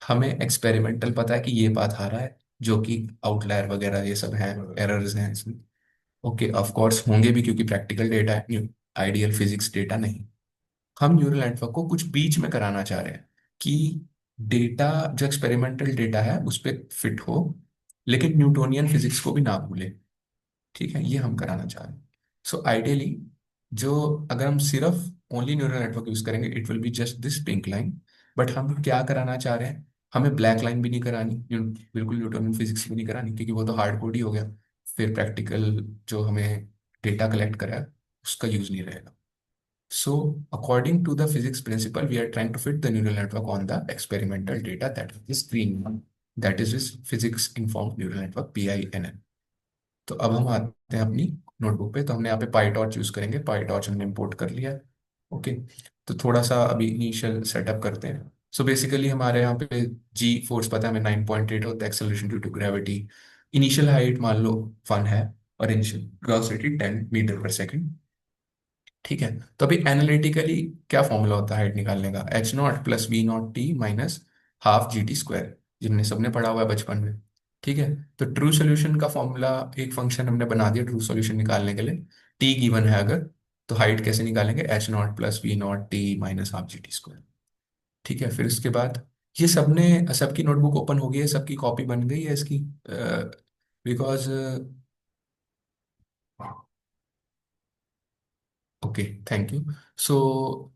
हमें एक्सपेरिमेंटल पता है कि ये पाथ आ रहा है, जो कि आउटलायर वगैरह ये सब हैं, एरर्स हैं इसमें। ओके, ऑफ कोर्स होंगे भी क्योंकि प्रैक्टिकल डेटा है, आइडियल फिजिक्स डेटा नहीं। हम न्यूरल नेटवर्क को कुछ बीच में कराना चाह रहे हैं कि डेटा जो एक्सपेरिमेंटल डेटा है उस पर फिट हो, लेकिन न्यूटोनियन फिजिक्स को भी ना भूले। ठीक है, ये हम कराना चाह रहे हैं। सो आइडियली जो, अगर हम सिर्फ ओनली न्यूरल नेटवर्क यूज करेंगे it will be just this pink line. But हम क्या कराना चाह रहे हैं? हमें ब्लैक लाइन भी नहीं करानी, बिल्कुल न्यूटोनियन फिजिक्स भी नहीं करानी, क्योंकि वो तो हार्ड कोड ही हो गया। फिर प्रैक्टिकल जो हमें डेटा कलेक्ट करा है उसका यूज नहीं रहेगा। So, according to the physics principle, we are trying to fit the neural network on the experimental data that is green one. That is this physics informed neural network, PINN. तो अब हम आते हैं अपनी notebook पे। तो हमने यहाँ पे पाईटॉर्च यूज करेंगे। पाईटॉर्च हमने इंपोर्ट कर लिया। ओके, तो थोड़ा सा अभी इनिशियल सेटअप करते हैं। सो बेसिकली हमारे यहाँ पे जी फोर्स पता है हमें 9.8 होता है, acceleration due to gravity. Initial height मान लो 1 है, और इनिशियल वेलोसिटी 10 मीटर पर सेकेंड। ठीक है, तो अभी एनालिटिकली क्या फॉर्मूला होता है हाइट निकालने का? H0 + V0t - ½ GT²। जिनने सबने पढ़ा हुआ है बचपन में। ठीक है, तो ट्रू सॉल्यूशन का फॉर्मूला, एक फंक्शन हमने बना दिया ट्रू सॉल्यूशन निकालने के लिए। टी गिवन है अगर, तो हाइट कैसे निकालेंगे? H0 + V0t - ½ GT²। ठीक है, फिर उसके बाद ये सबने, सबकी नोटबुक ओपन हो गई है, सबकी कॉपी बन गई है इसकी, because okay, thank you. So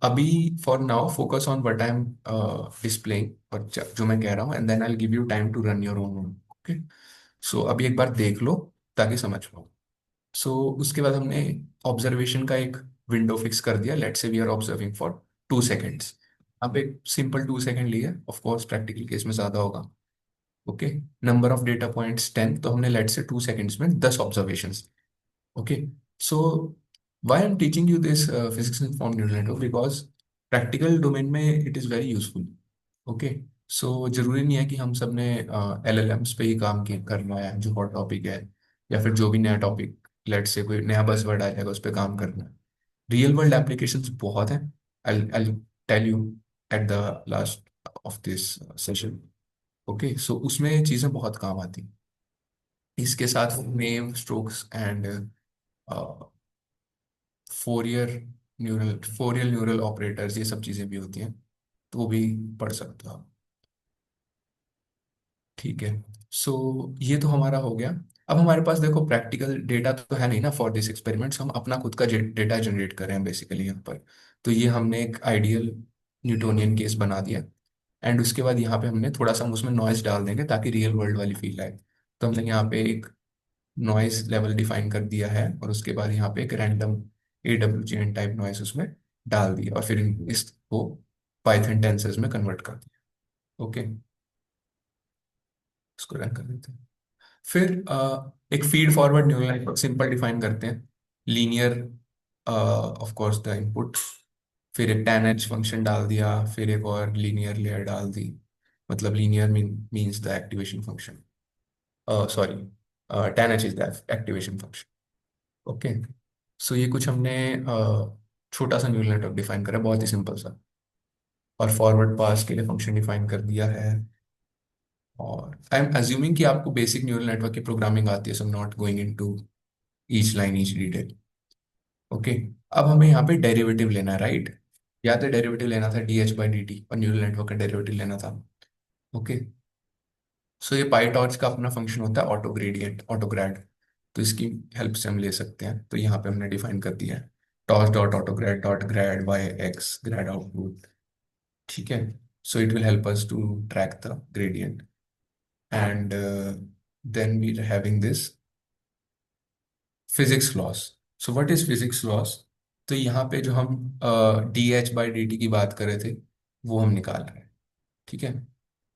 अभी for now focus on what I am displaying, और जो मैं कह रहा हूँ, and then I give you time to run your own. Okay, so अभी एक बार देख लो ताकि समझ पाओ। सो उसके बाद हमने ऑब्जर्वेशन का एक विंडो फिक्स कर दिया। Let's say we are observing for 2 seconds. अब एक सिंपल 2 सेकेंड लिया, ऑफ कोर्स प्रैक्टिकल केस में ज्यादा होगा। Okay, number of data points 10, तो हमने लेट्स से 2 सेकेंड्स में 10 observation. Okay, so why I'm teaching you this physics informed neural network? Because practical domain में it is very useful. Okay, so जरूरी नहीं है कि हम सब ने LLMs पे ही काम करना है जो हॉट टॉपिक है, या फिर जो भी नया टॉपिक, लेट से कोई नया बज़वर्ड आ जाएगा उस पर काम करना है। रियल वर्ल्ड एप्लीकेशंस बहुत हैं। I'll tell you at the last of this session. Okay, so उसमें चीज़ें बहुत काम आती हैं। इसके साथ name strokes and Fourier neural Fourier neural operators, ये सब चीज़ें भी होती हैं, तो वो भी पढ़ सकते हो आप। ठीक है। सो ये तो हमारा हो गया। अब हमारे पास देखो प्रैक्टिकल डेटा तो है नहीं ना फॉर दिस एक्सपेरिमेंट्स, हम अपना खुद का डेटा जनरेट कर रहे हैं बेसिकली यहाँ पर। तो ये हमने एक आइडियल न्यूटोनियन केस बना दिया, एंड उसके बाद यहाँ पे हमने थोड़ा सा हम उसमें नॉइज डाल देंगे ताकि रियल वर्ल्ड वाली फील आए। तो हमने यहाँ पे एक नॉइज लेवल डिफाइन कर दिया है, और उसके बाद यहाँ पे एक रैंडम AWGN टाइप नॉइज उसमें डाल दिया, और फिर इसको पाइथन टेंसर्स में कन्वर्ट कर दिया। ओके, उसको रन कर देते हैं। फिर एक feed forward neural network simple define करते हैं। Linear of course the input, फिर एक tan h फंक्शन डाल दिया, फिर एक और लीनियर लेयर डाल दी। मतलब linear means the activation function, sorry, tan h is the activation function. Okay. So ये कुछ हमने छोटा सा न्यूरल नेटवर्क डिफाइन करा, बहुत ही सिंपल सा। और फॉरवर्ड पास के लिए फंक्शन डिफाइन कर दिया है। और आई एम अज्यूमिंग कि आपको बेसिक न्यूरल नेटवर्क की प्रोग्रामिंग आती है, so not going into each line each detail. Okay. अब हमें यहाँ पे डेरिवेटिव लेना है, राइट? या तो डेरिवेटिव लेना था dH/dt, और न्यूरल नेटवर्क का डेरिवेटिव लेना था। ओके। सो ये पाईटॉर्च का अपना फंक्शन होता है ऑटो ग्रेडियंट, ऑटो ग्रेड। तो इसकी हेल्प से हम ले सकते हैं। तो यहाँ पे हमने डिफाइन कर दिया है torch dot auto grad dot grad by X grad output. ठीक है। So it will help us to track the gradient, and then we having this physics loss. So what is physics loss? तो यहाँ पे जो हम dH/dt की बात कर रहे थे, वो हम निकाल रहे हैं। ठीक है,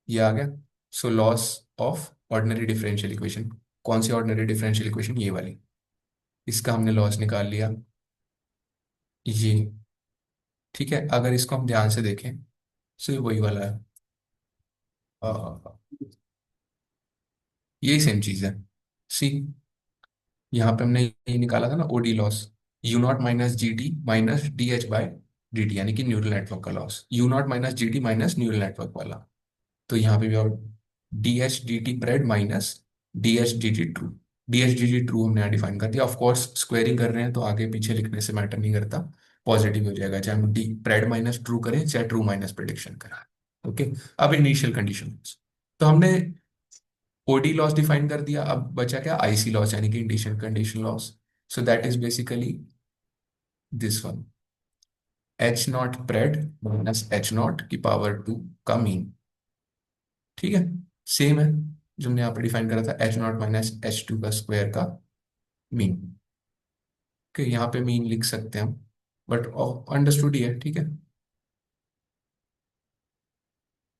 ये आ गया। So loss of ordinary differential equation. कौन सी ऑर्डिनरी डिफरेंशियल इक्वेशन? ये वाली। इसका हमने लॉस निकाल लिया, ये। ठीक है, अगर इसको हम ध्यान से देखें, सो ये वही वाला है, अ, यही सेम चीज है। सी, यहाँ पे हमने ये निकाला था ना OD loss, U0 - GT - DH/dt, यानी कि न्यूरल नेटवर्क का loss, U0 - GT minus neural network वाला। तो यहाँ पे भी और DH/dt minus DH/dt true. DH/dt true हमने यहाँ डिफाइन कर दिया। ऑफ कोर्स स्क्वेयरिंग कर रहे हैं तो आगे पीछे लिखने से मैटर नहीं करता, पॉजिटिव हो जाएगा, चाहे हम डी प्रेड माइनस ट्रू करें चाहे ट्रू माइनस प्रिडिक्शन करें। ओके। अब इनिशियल कंडीशन, तो हमने OD लॉस डिफाइन कर दिया, अब बचा क्या? IC लॉस, यानी कि initial condition loss. So that is basically this one, H0 pred minus H0 की पावर 2 का मीन। ठीक है, सेम है जो हमने यहाँ पर डिफाइन करा था, H0 माइनस H2 का स्क्वायर का मीन। कि यहाँ पे मीन लिख सकते हैं हम, बट अंडरस्टूड ही है। ठीक है,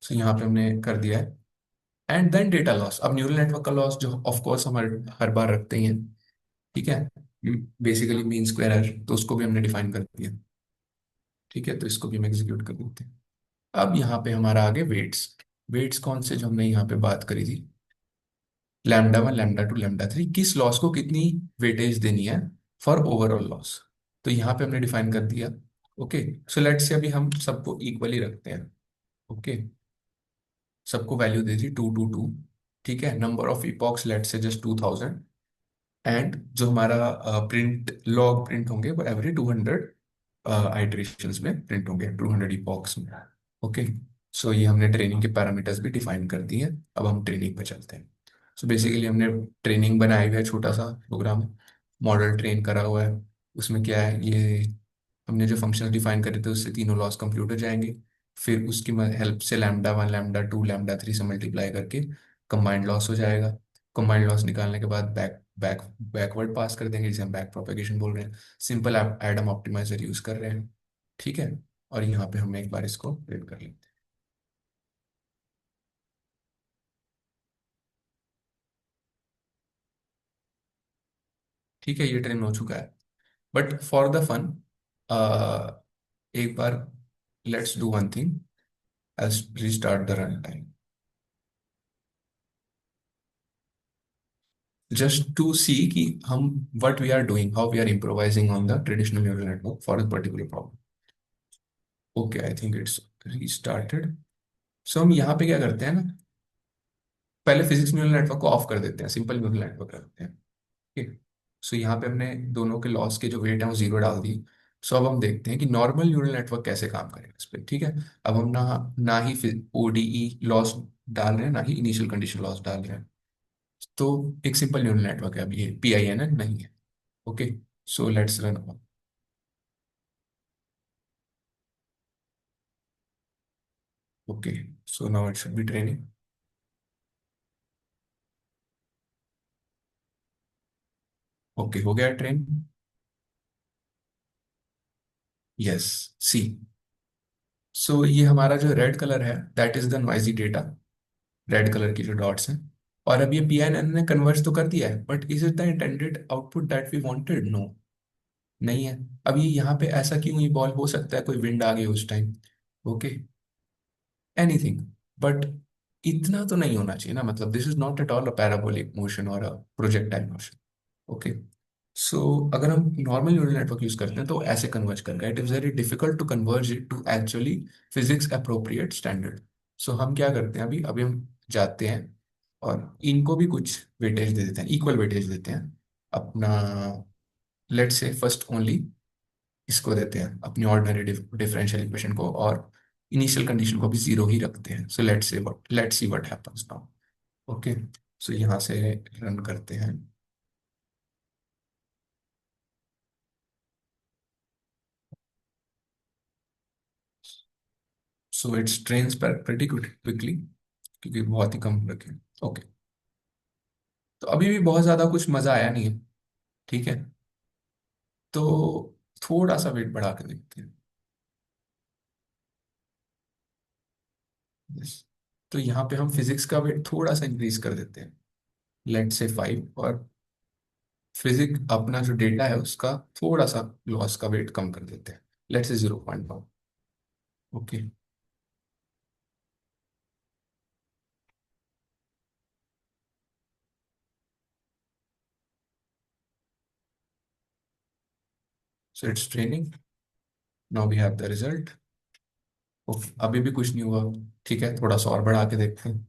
सो यहाँ पे हमने कर दिया है। And then data loss. अब न्यूरल नेटवर्क का लॉस जो ऑफ कोर्स हम हर बार रखते ही हैं। ठीक है, बेसिकली मीन स्क्वायर एरर, तो उसको भी हमने डिफाइन कर दिया। ठीक है, तो इसको भी हम एग्जीक्यूट कर देते हैं। अब यहाँ पे हमारा आगे वेट्स। वेट्स कौन से जो हमने यहाँ पे बात करी थी, λ1 λ2 λ3, किस लॉस को कितनी वेटेज देनी है फॉर ओवरऑल लॉस। तो यहाँ पे हमने डिफाइन कर दिया। ओके। सो लेट्स से अभी हम सबको इक्वली रखते हैं। ओके, सबको वैल्यू दे दी 2 2 2। ठीक है, number of epochs let's say just 2000, and जो हमारा प्रिंट लॉग प्रिंट होंगे वो एवरी 200 आइटरेशंस में प्रिंट होंगे, 200 इपॉक्स में। ओके। सो ये हमने ट्रेनिंग के पैरामीटर्स भी डिफाइन कर दिए हैं। अब हम ट्रेनिंग पे चलते हैं। सो बेसिकली हमने ट्रेनिंग बनाई हुई है, छोटा सा प्रोग्राम, मॉडल ट्रेन करा हुआ है। उसमें क्या है, ये हमने जो फंक्शन डिफाइन करे थे उससे तीनों लॉस कंप्यूट हो जाएंगे। फिर उसकी हेल्प से λ1 λ2 λ3 से मल्टीप्लाई करके कंबाइंड लॉस हो जाएगा। कंबाइंड लॉस निकालने के बाद बैकवर्ड पास कर देंगे, जिसे हम बैक प्रोपेगेशन बोल रहे हैं। सिंपल एडम ऑप्टिमाइजर यूज कर रहे हैं। ठीक है, और यहाँ पे हम एक बार इसको प्रिंट कर लेते हैं। ठीक है, ये ट्रेन हो चुका है। बट फॉर द फन, एक बार let's do one thing, as restart the runtime, just to see कि हम what we are doing, how we are improvising on the traditional neural network for a particular problem. Okay, I think it's restarted. So हम यहाँ पे क्या करते हैं ना, पहले फिजिक्स न्यूरल नेटवर्क को ऑफ कर देते हैं, सिंपल न्यूरल नेटवर्क रखते हैं। ठीक। सो यहाँ पे हमने दोनों के लॉस के जो वेट है वो जीरो डाल दी। सो अब हम देखते हैं कि नॉर्मल न्यूरल नेटवर्क कैसे काम करेगा इस पर। ठीक है, अब हम ना ना ही ओडीई लॉस डाल रहे हैं, ना ही इनिशियल कंडीशन लॉस डाल रहे हैं। तो एक सिंपल न्यूरल नेटवर्क है, अभी ये PINN नहीं है। Okay, so let's run. Okay, so now it should be training. Okay, हो गया ट्रेन। यस, सी। सो ये हमारा जो रेड कलर है that is the noisy data, red colour की जो डॉट्स हैं। और अब ये PINN ने कन्वर्ज तो कर दिया है, but is it the intended output that we wanted? No, नहीं है। अब ये यहाँ पे ऐसा क्यों इवॉल्व हो सकता है, कोई विंड आ गई उस टाइम, ओके, एनीथिंग, बट इतना तो नहीं होना चाहिए ना। मतलब this is not at all a parabolic motion और अ प्रोजेक्टाइल मोशन। ओके, सो अगर हम नॉर्मल न्यूरल नेटवर्क यूज करते हैं तो ऐसे कन्वर्ज करेगा। It is very difficult to converge it to actually physics appropriate standard. So हम क्या करते हैं, अभी हम जाते हैं और इनको भी कुछ वेटेज दे देते हैं, इक्वल वेटेज देते हैं अपना। लेट्स से फर्स्ट ओनली इसको देते हैं अपनी ऑर्डिनरी डिफरेंशियल इक्वेशन को, और इनिशियल कंडीशन को भी जीरो ही रखते हैं। So let's see what happens now. Okay, so यहाँ से रन करते हैं। सो इट्स ट्रेन्स पर प्रेटी क्विकली, क्योंकि बहुत ही कम रखे। ओके, तो अभी भी बहुत ज्यादा कुछ मजा आया नहीं है। ठीक है, तो थोड़ा सा वेट बढ़ा के देखते हैं। Yes. तो यहाँ पे हम फिजिक्स का वेट थोड़ा सा इंक्रीज कर देते हैं, लेट से 5, और फिजिक्स अपना जो डेटा है उसका थोड़ा सा लॉस का वेट कम कर देते हैं, let say 0.1। Okay, so it's training, now we have the result. Okay, अभी भी कुछ नहीं हुआ। ठीक है, थोड़ा सा और बढ़ा के देखते हैं।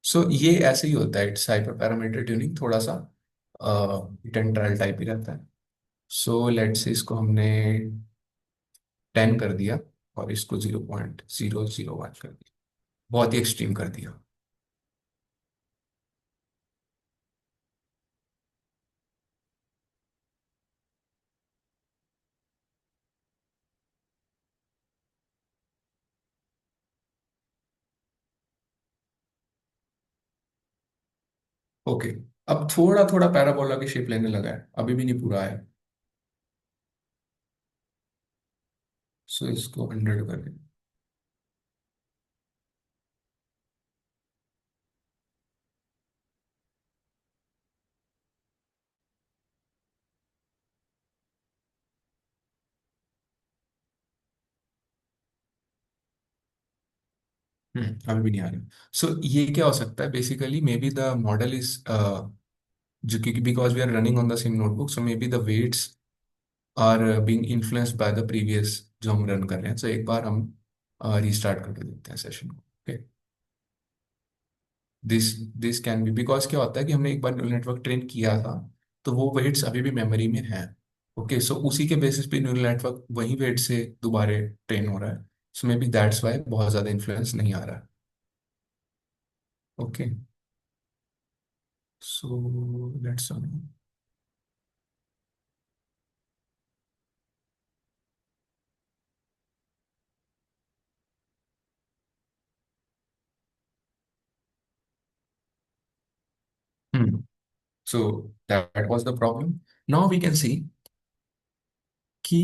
सो ये ऐसे ही होता है, इट्स हाइपर पैरामीटर ट्यूनिंग, थोड़ा सा हिट एंड ट्रायल टाइप ही रहता है। सो लेट से इसको हमने 10 कर दिया, और इसको 0.001 कर दिया, बहुत ही एक्सट्रीम कर दिया। ओके, अब थोड़ा थोड़ा पैराबोला की शेप लेने लगा है, अभी भी नहीं पूरा है। सो इसको 100 कर दिया। अभी भी नहीं आ रहा। सो ये क्या हो सकता है, basically maybe the model is जो, क्योंकि because we are running on the same notebook, so maybe the weights are being influenced by the previous जो हम रन कर रहे हैं। सो एक बार हम रीस्टार्ट करके देखते हैं सेशन को। Okay, this this can be because क्या होता है कि हमने एक बार न्यूरल नेटवर्क ट्रेन किया था, तो वो वेट्स अभी भी मेमोरी में हैं। ओके, सो उसी के बेसिस पे न्यूरल नेटवर्क वही वेट से दोबारा ट्रेन हो रहा है। So maybe that's why बहुत ज्यादा इन्फ्लुएंस नहीं आ रहा है। Okay, so let's so that was the problem. Now we can see कि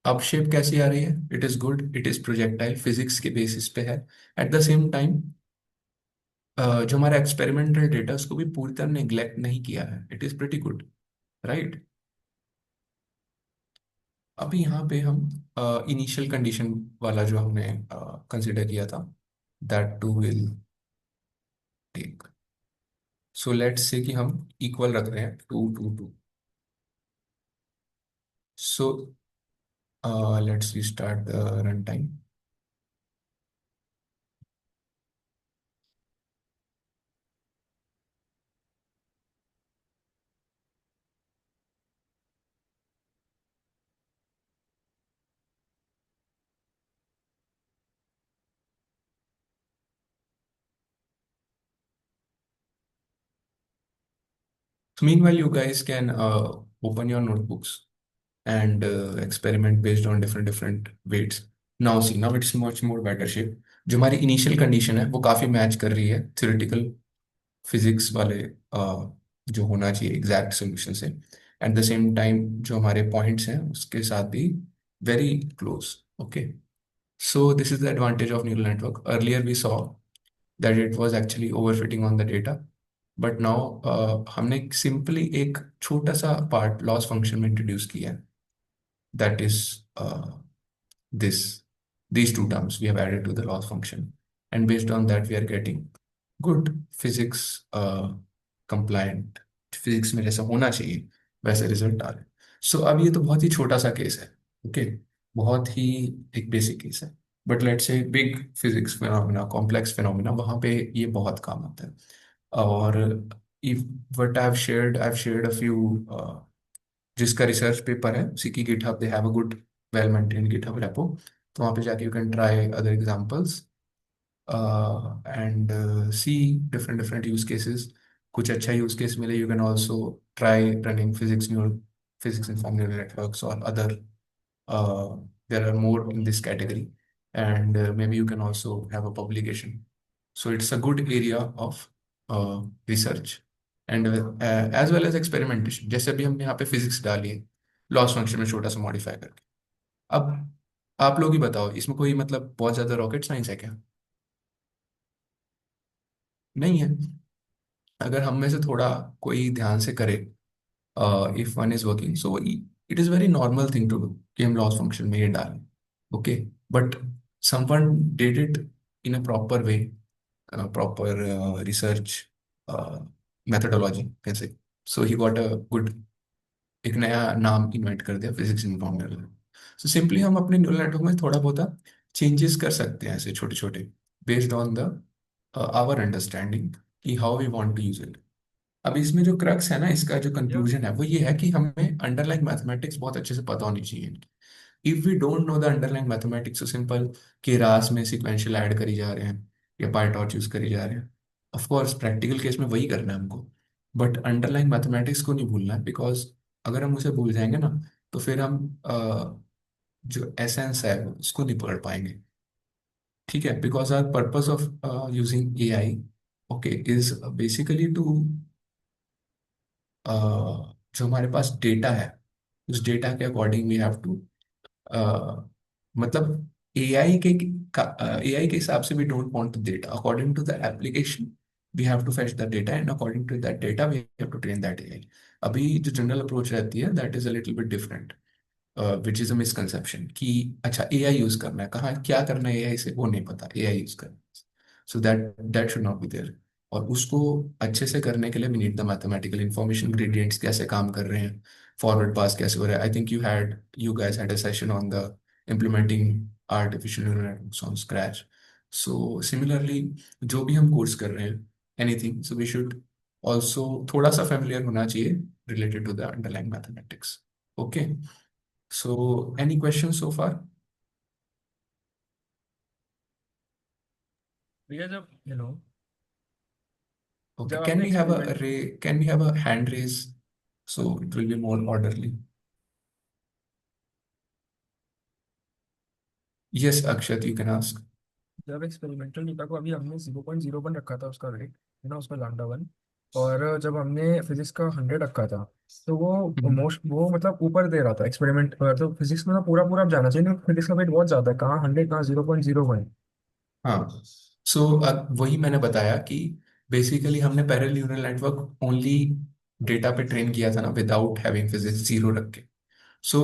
अब शेप कैसी आ रही है। It is good, it is projectile, physics के बेसिस पे है। एट द सेम टाइम जो हमारा एक्सपेरिमेंटल डेटा उसको भी पूरी तरह नेग्लेक्ट नहीं किया है, it is pretty good, right. अभी यहाँ पे हम इनिशियल कंडीशन वाला जो हमने कंसिडर किया था, that too will take. So let's say कि हम इक्वल रख रहे हैं 2 2 2। So let's restart the run time. So meanwhile, you guys can open your notebooks and experiment based on different weights. Now it's much more better shape. जो हमारी initial condition है वो काफी मैच कर रही है थ्योरेटिकल फिजिक्स वाले जो होना चाहिए एग्जैक्ट सोल्यूशन से। एट द सेम टाइम जो हमारे पॉइंट्स हैं उसके साथ भी very close. Okay, so this is the advantage of neural network. Earlier we saw that it was actually overfitting on the data, but now हमने simply एक छोटा सा part loss function में introduce किया है, that is this these two terms we have added to the loss function, and based on that we are getting good physics compliant physics में जैसा होना चाहिए वैसे रिजल्ट आ रहे हैं। सो अब ये तो बहुत ही छोटा सा केस है। ओके, बहुत ही एक बेसिक केस है, बट लेट्स से big physics phenomena complex phenomena वहाँ पे ये बहुत काम आता है। और if what I've shared a few जिसका रिसर्च पेपर है उसी की GitHub they have a good well maintained GitHub repo, तो वहाँ पे जाके you can try other examples and see different use cases. कुछ अच्छा यूज केस मिले you can also try running physics informed neural networks और other there are more in this category, and maybe you can also have a publication. So it's a good area of research and as well as experimentation। जैसे अभी हमने यहाँ पे physics डाली है loss function में छोटा सा मॉडिफाई करके। अब आप लोग ही बताओ इसमें कोई मतलब बहुत ज्यादा रॉकेट साइंस है क्या? नहीं है। अगर हम में से थोड़ा कोई ध्यान से करे, if one is working so it is very normal thing to do कि हम लॉस फंक्शन में ये डालें। Okay, but someone did it in a proper way, proper research methodology कैसे, सो ही गॉट अ गुड एक नया नाम इन्वेंट कर दिया physics informed neural network. So simply हम अपने न्यूरल नेटवर्क में थोड़ा बहुत चेंजेस कर सकते हैं ऐसे छोटे छोटे based on the our understanding कि how we want to use it. अब इसमें जो क्रक्स है ना, इसका जो कंक्लूजन है वो ये है कि हमें अंडरलाइंग मैथमेटिक्स बहुत अच्छे से पता होनी चाहिए। If we don't know the underlying mathematics, तो सिंपल कि रास में सिक्वेंशियल ऐड करी जा रहे हैं या पाईटॉर्च यूज करी जा रहे हैं, ऑफ कोर्स प्रैक्टिकल केस में वही करना है हमको, बट अंडरलाइंग मैथमेटिक्स को नहीं भूलना है, बिकॉज अगर हम उसे भूल जाएंगे ना तो फिर हम जो एसेंस है उसको नहीं पकड़ पाएंगे। ठीक है, because our purpose of using A I okay is basically to जो हमारे पास डेटा है उस डेटा के अकॉर्डिंग वी हैव टू मतलब एआई के एआई के हिसाब से we don't want the data according to the application, we have to fetch the data and according to that data we have to train that AI. अभी जो general approach रहती है that is a little bit different, which is a misconception कि अच्छा AI use करना है, कहाँ क्या करना है एआई से वो नहीं पता, एआई यूज करना है। So that that should not be there. और उसको अच्छे से करने के लिए we need the mathematical information, gradients कैसे काम कर रहे हैं, फॉरवर्ड पास कैसे हो रहा है। I think you guys had a session on the implementing artificial neural networks on scratch. So similarly जो भी हम कोर्स कर रहे हैं anything, so we should also थोड़ा सा फेमिलियर होना चाहिए related to the underlying mathematics. Okay, so, any questions so far? भैया जब Okay, जब can आपने we have a experiment array? Can we have a hand raise so it will be more orderly? Yes, Akshat, you can ask. जब experimental data को अभी हमने 0.01 रखा था उसका वेट, है ना, उसका लैम्डा वन, और जब हमने फिजिक्स का 100 रखा था, तो हम्म। वो मतलब ऊपर दे रहा था एक्सपेरिमेंट। तो फिजिक्स में ना पूरा पूरा आप जाना चाहिए ना, फिजिक्स का वेट बहुत ज्यादा है, कहाँ 100 कहाँ 0.01। हाँ, सो अब वही मैंने बताया कि बेसिकली हमने parallel neural network only data पे ट्रेन किया था ना विदाउट हैविंग फिजिक्स जीरो रख के। सो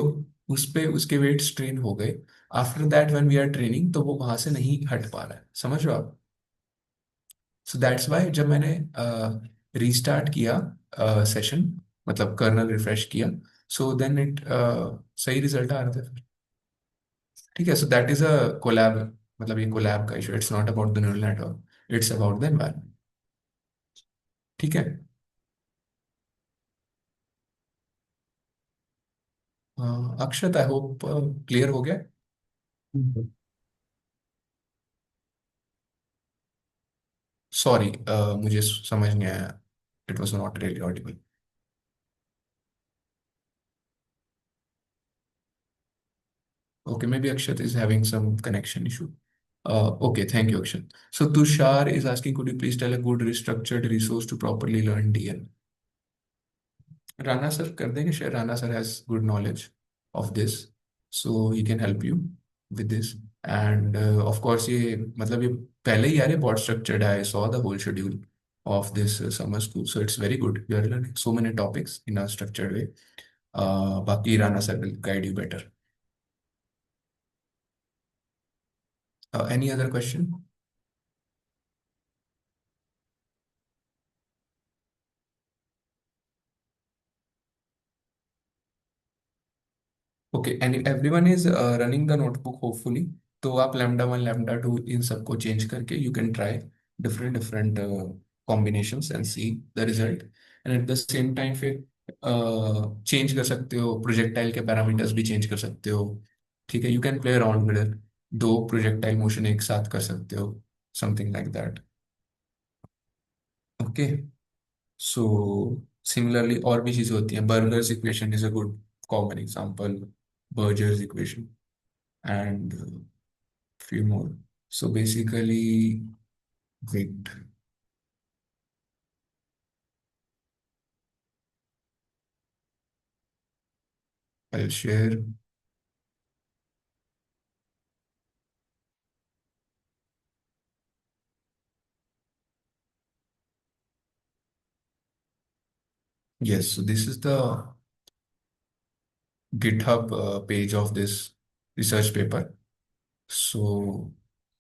उस पे उसके वेट्स ट्रेन हो गए। After that when we are training तो वो वहां से नहीं हट पा रहा है, समझ रहे हो आप? सो दैट्स वाई जब मैंने रीस्टार्ट किया सेशन मतलब कर्नल रिफ्रेश किया, सो देन इट सही रिजल्ट आ रहा था फिर। ठीक है, so that is a Colab, मतलब ये कोलैब का issue, it's not about the neural network, it's about the environment. ठीक है। अक्षत आई होप क्लियर हो गया। सॉरी मुझे समझ नहीं आया, it was not really Audible. Okay, maybe Akshat is having some connection issue. Okay, thank you, Akshat. So Tushar is asking, could you please tell a good restructured resource to properly learn DL? Rana sir कर देंगे share. Rana sir has good knowledge of this, so he can help you with this. And of course ये मतलब ये पहले ही यार ये बहुत structured है. I saw the whole schedule of this summer school, so it's very good. You are learning so many topics in a structured way. बाकी Rana sir will guide you better. Any other question? Okay and everyone is running the notebook hopefully. तो आप lambda one lambda to इन सबको change करके you can try different different combinations and see the result. And eight the same time फिर change कर सकते हो, projectile के parameters भी चेंज कर सकते हो. ठीक है, you can play around with it. दो प्रोजेक्टाइल मोशन एक साथ कर सकते हो, something like that. Okay. So similarly और भी चीजें होती हैं. Burgers equation is a good common example. Buerger's equation and few more. So basically, wait, I'll share. Yes, so this is the GitHub page of this research paper. So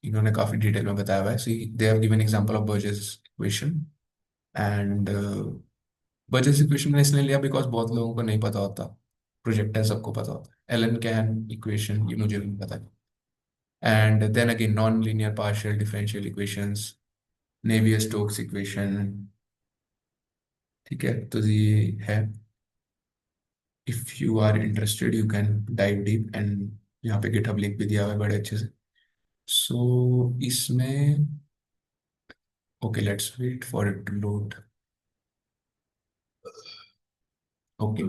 इन्होंने काफी detail में बताया हुआ है. So they have given example of Burgess equation and Burgess equation मैंने इसलिए लिया because बहुत लोगों को नहीं पता होता. प्रोजेक्टर सबको पता होता है. एलन कैन इक्वेशन ये मुझे भी नहीं पता. And then again non-linear partial differential equations, Navier-Stokes equation. ठीक है, तो ये है. If you are interested you can dive deep. And यहाँ पे गिटहब लिंक भी दिया हुआ है बड़े अच्छे से. सो इसमें okay let's wait for it to load. Okay,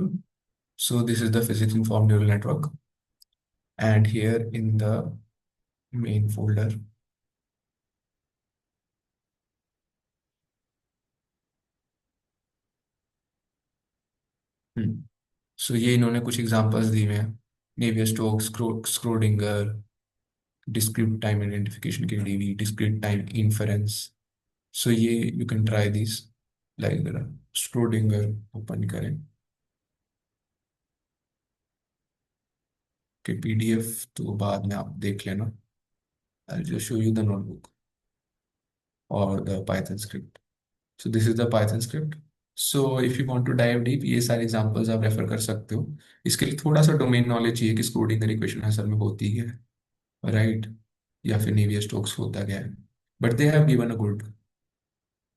so this is the physics informed neural network, and here in the main folder so ये इन्होंने कुछ एग्जांपल्स दिए हैं. Navier Stokes, Schrödinger, discrete time identification के लिए discrete time inference. So ये you can try these. like Schrodinger open करें कि PDF तो बाद में आप देख लेना. I'll just show you the notebook or the Python script. So this is the Python script. So if you want to dive deep ये सारे examples आप रेफर कर सकते हो. इसके लिए थोड़ा सा डोमेन नॉलेज चाहिए कि स्क्रोडिंगर इक्वेशन असल में होती है, राइट, या फिर नेवियर स्टोक्स होता क्या है. But they have given a good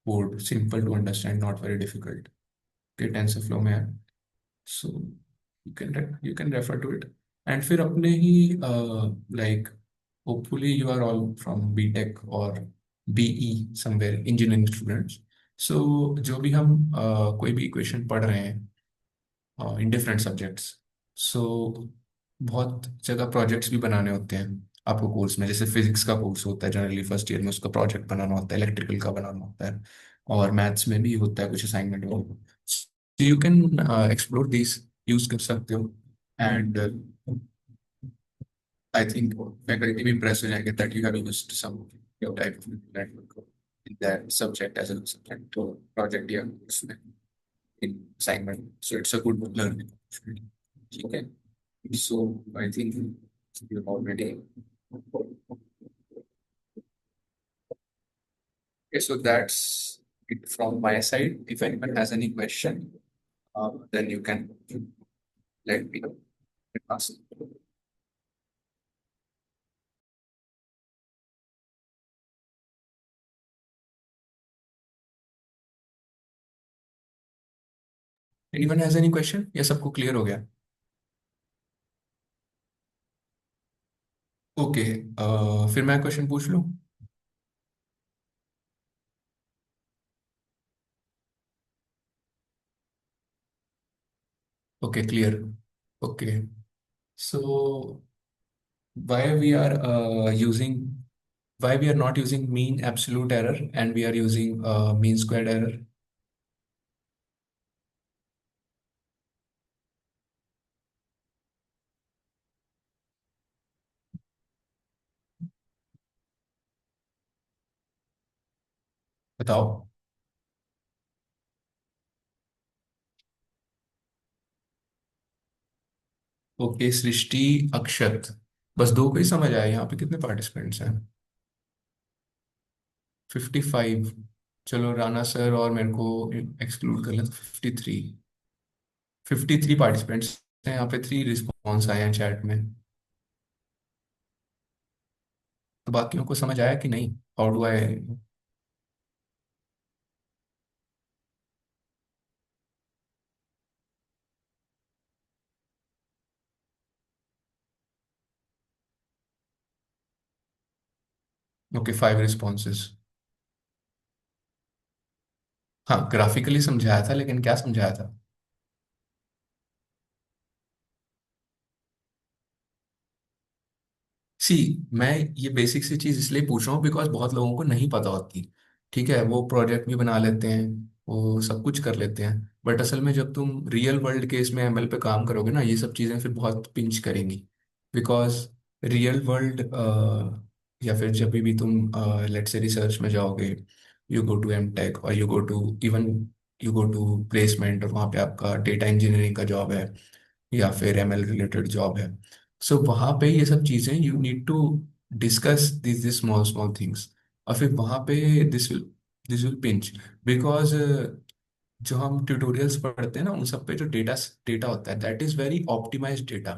board, simple to understand, not very difficult, के टेंसरफ्लो में है. So you can refer to it. And फिर अपने ही like hopefully you are all from BTech और BE somewhere engineering students. So जो भी हम कोई भी इक्वेशन पढ़ रहे हैं इन डिफरेंट सब्जेक्ट्स, सो बहुत जगह प्रोजेक्ट्स भी बनाने होते हैं आपको कोर्स में. जैसे फिजिक्स का कोर्स होता है जनरली फर्स्ट ईयर में, उसका प्रोजेक्ट बनाना होता है. इलेक्ट्रिकल का बनाना होता है. और मैथ्स में भी होता है कुछ assignment. So you can explore these, use कर सकते हो. And I think faculty भी impressed हो जाएंगे that you have used some type of network in that subject as a subject to project या उसमें in assignment. So it's a good learning opportunity. ठीक है. So I think you already. Okay, so that's it from my side. If anyone has any question, then you can let me know and ask. Anyone has any question? या सबको clear हो गया? Okay, फिर मैं question पूछ लूँ. Okay clear. Okay, so why we are using why we are not using mean absolute error and we are using mean squared error? बताओ। Okay, सृष्टि, अक्षत, बस दो को ही समझ आया। यहाँ पे कितने पार्टिसिपेंट्स हैं? 55। चलो राणा सर और मेरे को एक्सक्लूड कर लें तो 53। 53 पार्टिसिपेंट्स हैं यहाँ पे, 3 रिस्पॉन्स आए हैं चैट में। तो बाकियों को समझ आया कि नहीं? How do I? Okay, 5 responses. हाँ, ग्राफिकली समझाया था, लेकिन क्या समझाया था? सी, मैं ये बेसिक सी चीज इसलिए पूछ रहा हूँ बिकॉज बहुत लोगों को नहीं पता होती। ठीक है, वो प्रोजेक्ट भी बना लेते हैं, वो सब कुछ कर लेते हैं, बट असल में जब तुम रियल वर्ल्ड केस में एमएल पे काम करोगे ना, ये सब चीजें फिर बहुत पिंच करेंगी। बिकॉज रियल वर्ल्ड, या फिर जब भी तुम लेट से रिसर्च में जाओगे, you go to M Tech और you go to even you go to placement, और वहाँ पे आपका डेटा इंजीनियरिंग का जॉब है या फिर एमएल रिलेटेड जॉब है। सो वहाँ पे ये सब चीज़ें you need to discuss this small small things. और फिर वहाँ पे दिस विल पिंच, बिकॉज जो हम ट्यूटोरियल्स पढ़ते हैं ना, उन सब पे जो डेटा डेटा होता है, that is very optimized data.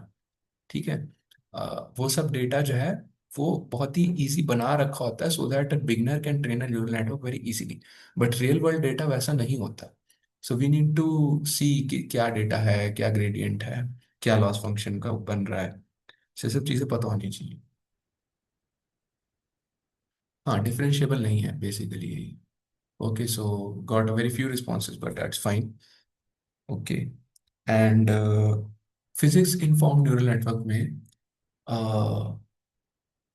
ठीक है। वो सब डेटा जो है, वो बहुत ही इजी बना रखा होता है so that beginner can train a neural network very easily. But real world data वैसा नहीं होता। सो वी नीड टू सी कि क्या डेटा है, क्या ग्रेडियंट है, क्या लॉस फंक्शन का बन रहा है। ये सब चीज़ें पता होनी चाहिए। हाँ, डिफरेंशिएबल नहीं है बेसिकली यही। Okay, so got a very few responses but that's fine. Okay. And physics inform neural network में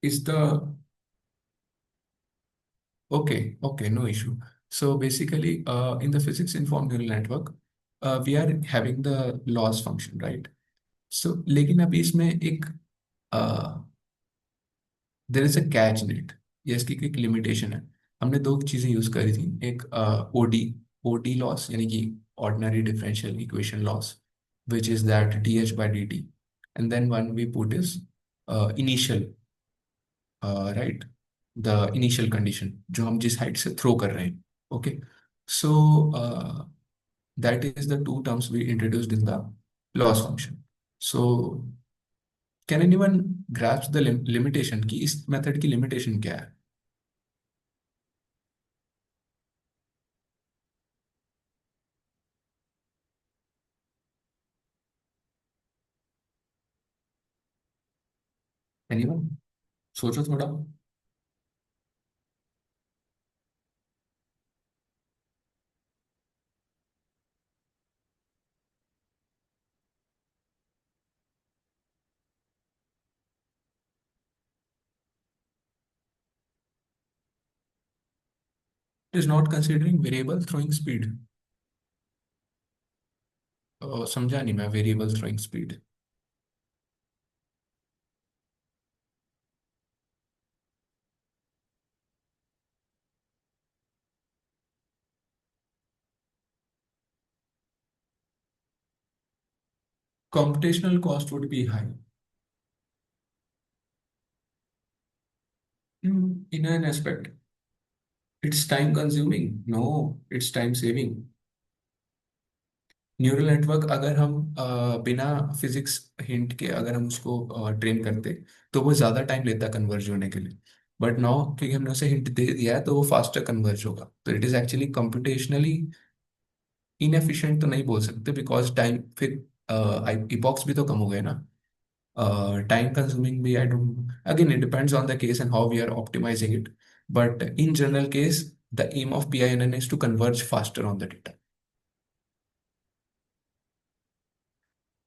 is the Okay, okay, no issue. So basically, in the physics informed neural network, we are having the loss function, right? So लेकिन अभी इसमें एक there is a catch in it, ये इसकी एक limitation है। हमने दो चीजें यूज करी थी, एक ओडी ओडी लॉस, यानी कि ordinary differential equation loss, which is that D H by D T, and then one we put is initial, right, the initial condition जो हम जिस हाइट से थ्रो कर रहे हैं। Okay, so that is the two terms we introduced in the loss function. So can anyone grasp the limitation की इस method की लिमिटेशन क्या है? एनीवन, सोचो थोड़ा। It is not considering variable throwing speed. समझा नहीं मैं, variable throwing speed. computational cost would be high. In an aspect, it's time consuming. No, it's time saving. Neural network अगर हम बिना फिजिक्स हिंट के अगर हम उसको ट्रेन करते, तो वो ज़्यादा टाइम लेता कन्वर्ज होने के लिए। बट नाउ क्योंकि हमने उसे हिंट दे दिया है, तो वो फास्टर कन्वर्ज होगा। तो it is actually computationally inefficient तो नहीं बोल सकते, बिकॉज टाइम फिर इपॉक्स भी तो कम हो गए ना। टाइम कंज्यूमिंग भी, I don't, again it depends on the case and how we are optimizing it. But in general case, the aim of PINN is to converge faster on the data.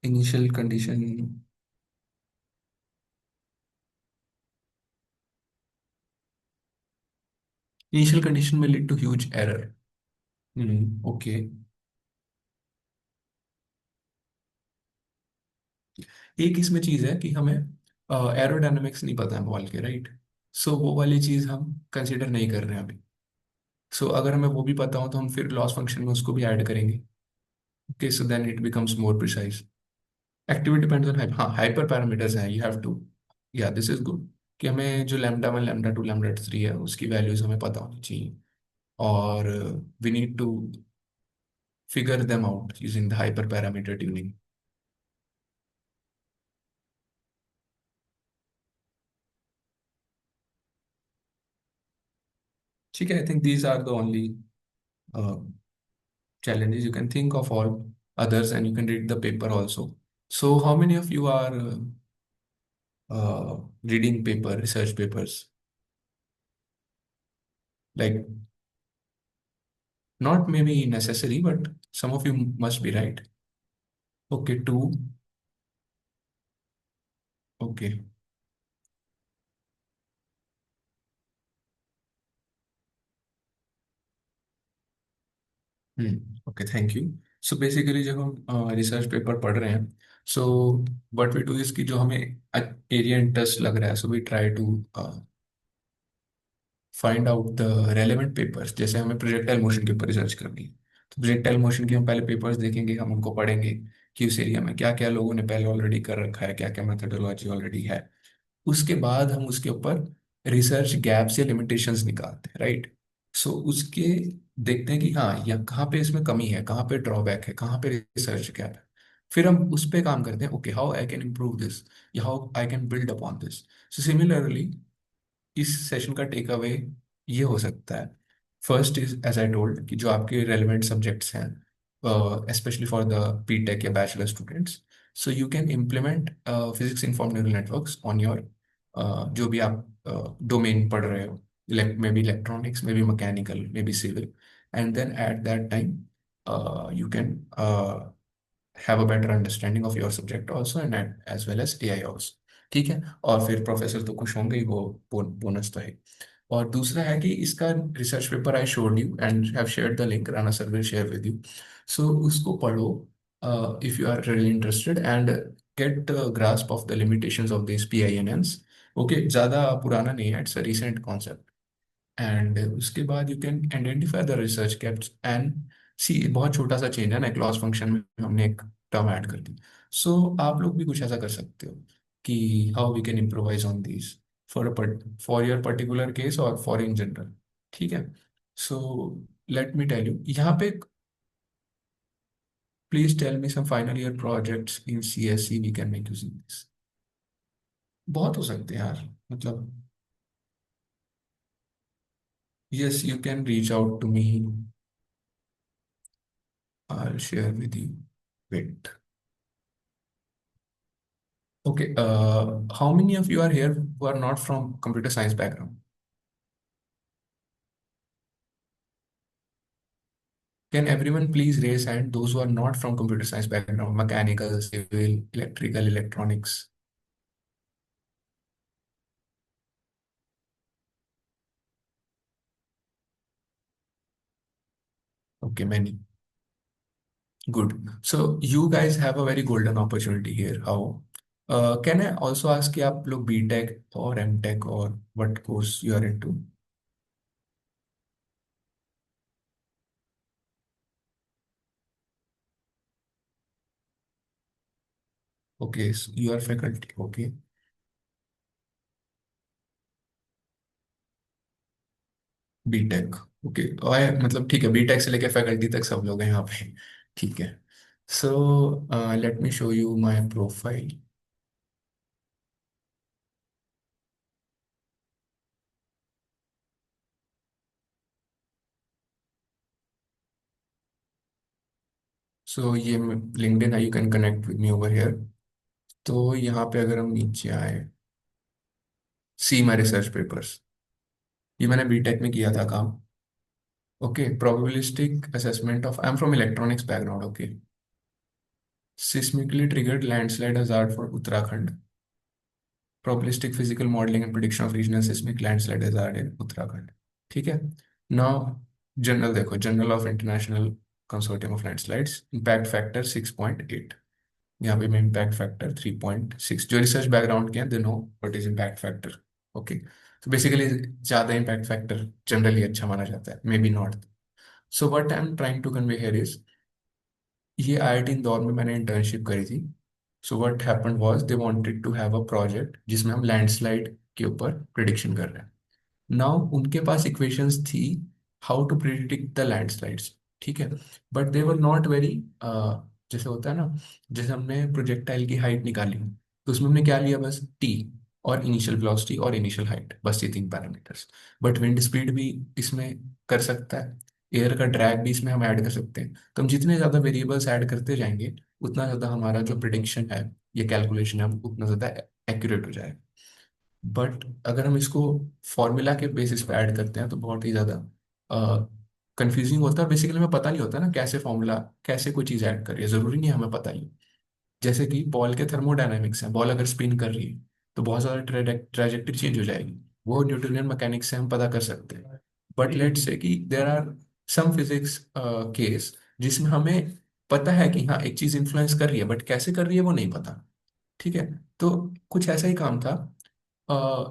Initial condition. Initial condition में lead to huge error. Okay. एक इसमें चीज है कि हमें aerodynamics नहीं पता है मोबाइल के, राइट? सो वो वाली चीज हम कंसिडर नहीं कर रहे हैं अभी। सो अगर हमें वो भी पता हो तो हम फिर लॉस फंक्शन में उसको भी ऐड करेंगे। Okay, so then it becomes more precise. Activity depends on hype, हाँ हाइपर पैरामीटर्स हैं, यू हैव टू, या दिस इज गुड कि हमें जो lambda one lambda two lambda three है उसकी वैल्यूज हमें पता होनी चाहिए, और we need to figure them out using the hyper parameter tuning. ठीक है, I think these are the only challenges. You can think of all others and you can read the paper also. So, how many of you are reading paper, research papers? Like, not maybe necessary, but some of you must be right. Okay, two. Okay. Okay, thank you. So basically जब हम research paper पढ़ रहे हैं, so what we do is कि जो हमें area interest लग रहा है, so we try to find out the relevant papers. जैसे हमें प्रोजेक्टाइल मोशन के ऊपर रिसर्च करनी है, तो प्रोजेक्टाइल मोशन के हम पहले पेपर्स देखेंगे, हम उनको पढ़ेंगे कि उस एरिया में क्या क्या लोगों ने पहले ऑलरेडी कर रखा है, क्या क्या मेथडोलॉजी ऑलरेडी है। उसके बाद हम उसके ऊपर रिसर्च गैप्स या लिमिटेशंस निकालते हैं, राइट? सो उसके देखते हैं कि हाँ, या कहाँ पे इसमें कमी है, कहाँ पे ड्रॉबैक है, कहाँ पे रिसर्च गैप है। फिर हम उस पे काम करते हैं, okay how I can improve this, या how I can build upon this. So similarly इस सेशन का टेक अवे ये हो सकता है। First is as I told कि जो आपके रेलिवेंट सब्जेक्ट्स हैं, especially for the BTech या bachelor students, so you can implement physics informed neural networks on your जो भी आप डोमेन पढ़ रहे हो, maybe electronics, maybe mechanical, maybe civil, and then at that time you can have a better understanding of your subject also, and as well as AI also। ठीक है, और फिर professor तो खुश होंगे ही, वो bonus तो है। और दूसरा है कि इसका research paper I showed you and have shared the link, Rana sir will share with you. So उसको पढ़ो if you are really interested, and get grasp of the limitations of this PINNs। Okay, ज़्यादा पुराना नहीं है, it's a recent concept. And उसके बाद you can identify the research gaps and see, बहुत छोटा सा चेंज है ना, क्लॉज फंक्शन में हमने एक टर्म ऐड कर दी। सो आप लोग भी कुछ ऐसा कर सकते हो कि how we can improvise on this for for your particular case और फॉर इन जनरल। ठीक है, so let me tell you यहाँ पे, please tell me some final year projects in CSE we can make using this. बहुत हो सकते हैं यार, मतलब yes, you can reach out to me, I'll share with you. Wait. Okay. How many of you are here who are not from computer science background? Can everyone please raise hand? Those who are not from computer science background, mechanical, civil, electrical, electronics. Okay, many. Good. So you guys have a very golden opportunity here. How? Can I also ask कि आप लोग BTech or MTech or what course you are into? Okay, so you are faculty. Okay. BTech। Okay, मतलब ठीक है, BTech से लेके faculty तक सब लोग हैं यहाँ पे। ठीक है, so let me show you my profile. So ये लिंक्डइन है, you can connect with me over here. तो यहाँ पे अगर हम नीचे आए, सी माय रिसर्च पेपर्स, ये मैंने BTech में किया था काम। Okay, probabilistic assessment of, I am from electronics background. Okay, seismically triggered landslide hazard for Uttarakhand, probabilistic physical modeling and prediction of regional seismic landslide hazard in Uttarakhand। ठीक है। Now general देखो, general of international consortium of landslides, impact factor 6.8। यहाँ पे मैं impact factor 3.6, जो research background के हैं they know what is impact factor. Okay, तो बेसिकली ज़्यादा इम्पैक्ट फैक्टर जनरली अच्छा माना जाता है, maybe not. So what I am trying to convey here is, ये आईआईटी इंदौर में मैंने इंटर्नशिप करी थी। So what happened was they wanted to have a project जिसमें हम लैंडस्लाइड के ऊपर प्रिडिक्शन कर रहे हैं। नाउ उनके पास इक्वेशंस थी how to predict the landslides, ठीक है, but they were not very, जैसे होता है ना, जैसे हमने प्रोजेक्टाइल की हाइट निकाली तो उसमें हमने क्या लिया, बस टी और इनिशियल वेलोसिटी और इनिशियल हाइट, बस ये 3 पैरामीटर्स। बट विंड स्पीड भी इसमें कर सकता है, एयर का ड्रैग भी इसमें हम ऐड कर सकते हैं। तो हम जितने ज़्यादा वेरिएबल्स ऐड करते जाएंगे उतना ज़्यादा हमारा जो प्रिडिक्शन है, ये कैलकुलेशन है, उतना ज़्यादा एक्यूरेट हो जाएगा। बट अगर हम इसको फॉर्मूला के बेसिस पे ऐड करते हैं तो बहुत ही ज़्यादा कंफ्यूजिंग होता है। बेसिकली हमें पता नहीं होता ना कैसे फॉर्मूला, कैसे कोई चीज़ ऐड कर रही है, ज़रूरी नहीं है हमें पता ही। जैसे कि बॉल के थर्मोडायनामिक्स है, बॉल अगर स्पिन कर रही है तो बहुत ज़्यादा ट्रैजेक्टरी चेंज हो जाएगी, वो न्यूटोनियन मैकेनिक्स से हम पता कर सकते हैं। बट लेट्स से कि there are some physics case जिसमें हमें पता है कि हाँ एक चीज़ इन्फ्लुएंस कर रही है, बट कैसे कर रही है वो नहीं पता। ठीक है, तो कुछ ऐसा ही काम था।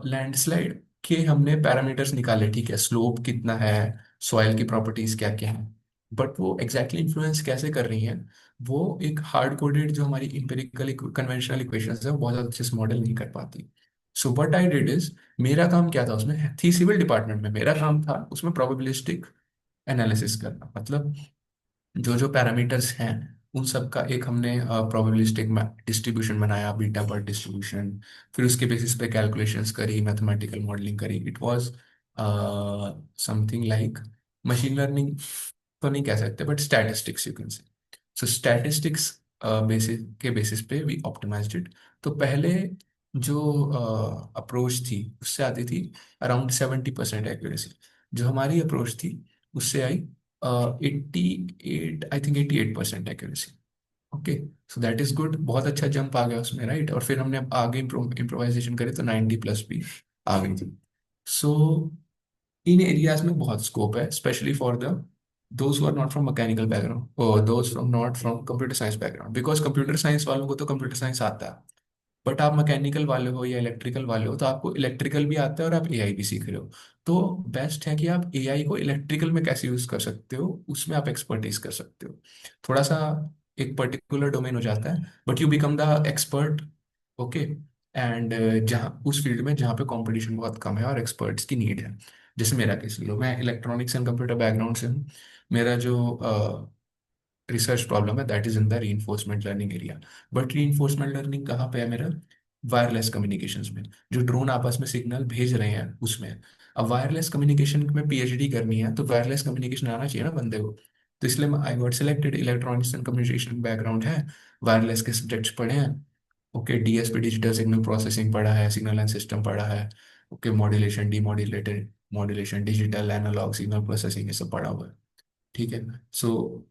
लैंडस्लाइड के हमने पैरामीटर्स निकाले, ठीक है, स्लोप कितना है, सॉइल की प्रॉपर्टीज क्या क्या है, बट वो एग्जैक्टली इन्फ्लुएंस कैसे कर रही हैं, वो एक हार्ड कोडेड जो हमारी इंपेरिकल कन्वेंशनल इक्वेशंस है वो बहुत अच्छे से मॉडल नहीं कर पाती। सो व्हाट आई डिड इज, मेरा काम क्या था उसमें, थी सिविल डिपार्टमेंट में, मेरा काम था उसमें प्रोबेबिलिस्टिक एनालिसिस करना। मतलब जो जो पैरामीटर्स हैं उन सब का एक हमने प्रोबेबिलिस्टिक डिस्ट्रीब्यूशन बनाया, बीटा पर डिस्ट्रीब्यूशन, फिर उसके बेसिस पे कैलकुलेशंस करी, मैथमेटिकल मॉडलिंग करी। It was something like machine learning तो नहीं कह सकते, but statistics you can say. So statistics basis के बेसिस पे वी ऑप्टिमाइज्ड इट। तो पहले जो अप्रोच थी उससे आती थी अराउंड 70% एक्यूरेसी, जो हमारी अप्रोच थी उससे आई 88, I think 88% accuracy. Okay, so that is good, बहुत अच्छा जंप आ गया उसमें, राइट। और फिर हमने अब आगे इम्प्रोवाइजेशन करे तो 90+ भी आ गई थी। सो इन एरियाज में बहुत स्कोप है, specially for the those who are not from mechanical background और those from not from computer science background, because computer science वालों को तो कंप्यूटर साइंस आता है, बट आप मैकेनिकल वाले हो या इलेक्ट्रिकल वाले हो तो आपको इलेक्ट्रिकल भी आता है और आप एआई भी सीख रहे हो। तो बेस्ट है कि आप एआई को इलेक्ट्रिकल में कैसे यूज कर सकते हो, उसमें आप एक्सपर्टीज कर सकते हो। थोड़ा सा एक पर्टिकुलर डोमेन हो जाता है, but you become the expert. Okay, and जहाँ उस फील्ड में जहाँ पे कंपटीशन बहुत कम है और एक्सपर्ट्स की नीड है। जैसे मेरा केस लो, मैं इलेक्ट्रॉनिक्स एंड कंप्यूटर बैकग्राउंड से हूँ। मेरा जो रिसर्च प्रॉब्लम है that is in the reinforcement learning area. But reinforcement learning कहाँ पे है मेरा, वायरलेस कम्युनिकेशंस में, जो ड्रोन आपस में सिग्नल भेज रहे हैं उसमें। अब वायरलेस कम्युनिकेशन में पीएचडी करनी है तो वायरलेस कम्युनिकेशन आना चाहिए ना बंदे को। तो इसलिए I got selected, electronics and communication background है, वायरलेस के सब्जेक्ट्स पढ़े हैं। Okay, DSP digital signal processing पढ़ा है, सिग्नल एंड सिस्टम पढ़ा है। Okay, modulation, demodulated modulation, digital analogue signal processing, ये सब पढ़ा हुआ है। ठीक है, सो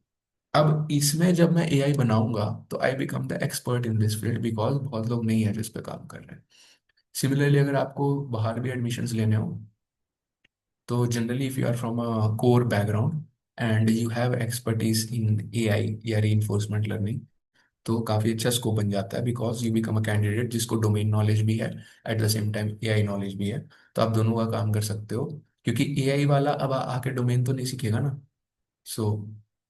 अब इसमें जब मैं एआई बनाऊंगा तो I become the expert in this field, because बहुत लोग नहीं है जिस पे काम कर रहे हैं। सिमिलरली अगर आपको बाहर भी एडमिशन्स लेने हो तो generally if you are from a core background and you have expertise in AI या रीइंफोर्समेंट लर्निंग, तो काफ़ी अच्छा स्कोप बन जाता है, because you become a candidate जिसको डोमेन नॉलेज भी है, at the same time AI knowledge भी है। तो आप दोनों का काम कर सकते हो, क्योंकि एआई वाला अब आके डोमेन तो नहीं सीखेगा ना। सो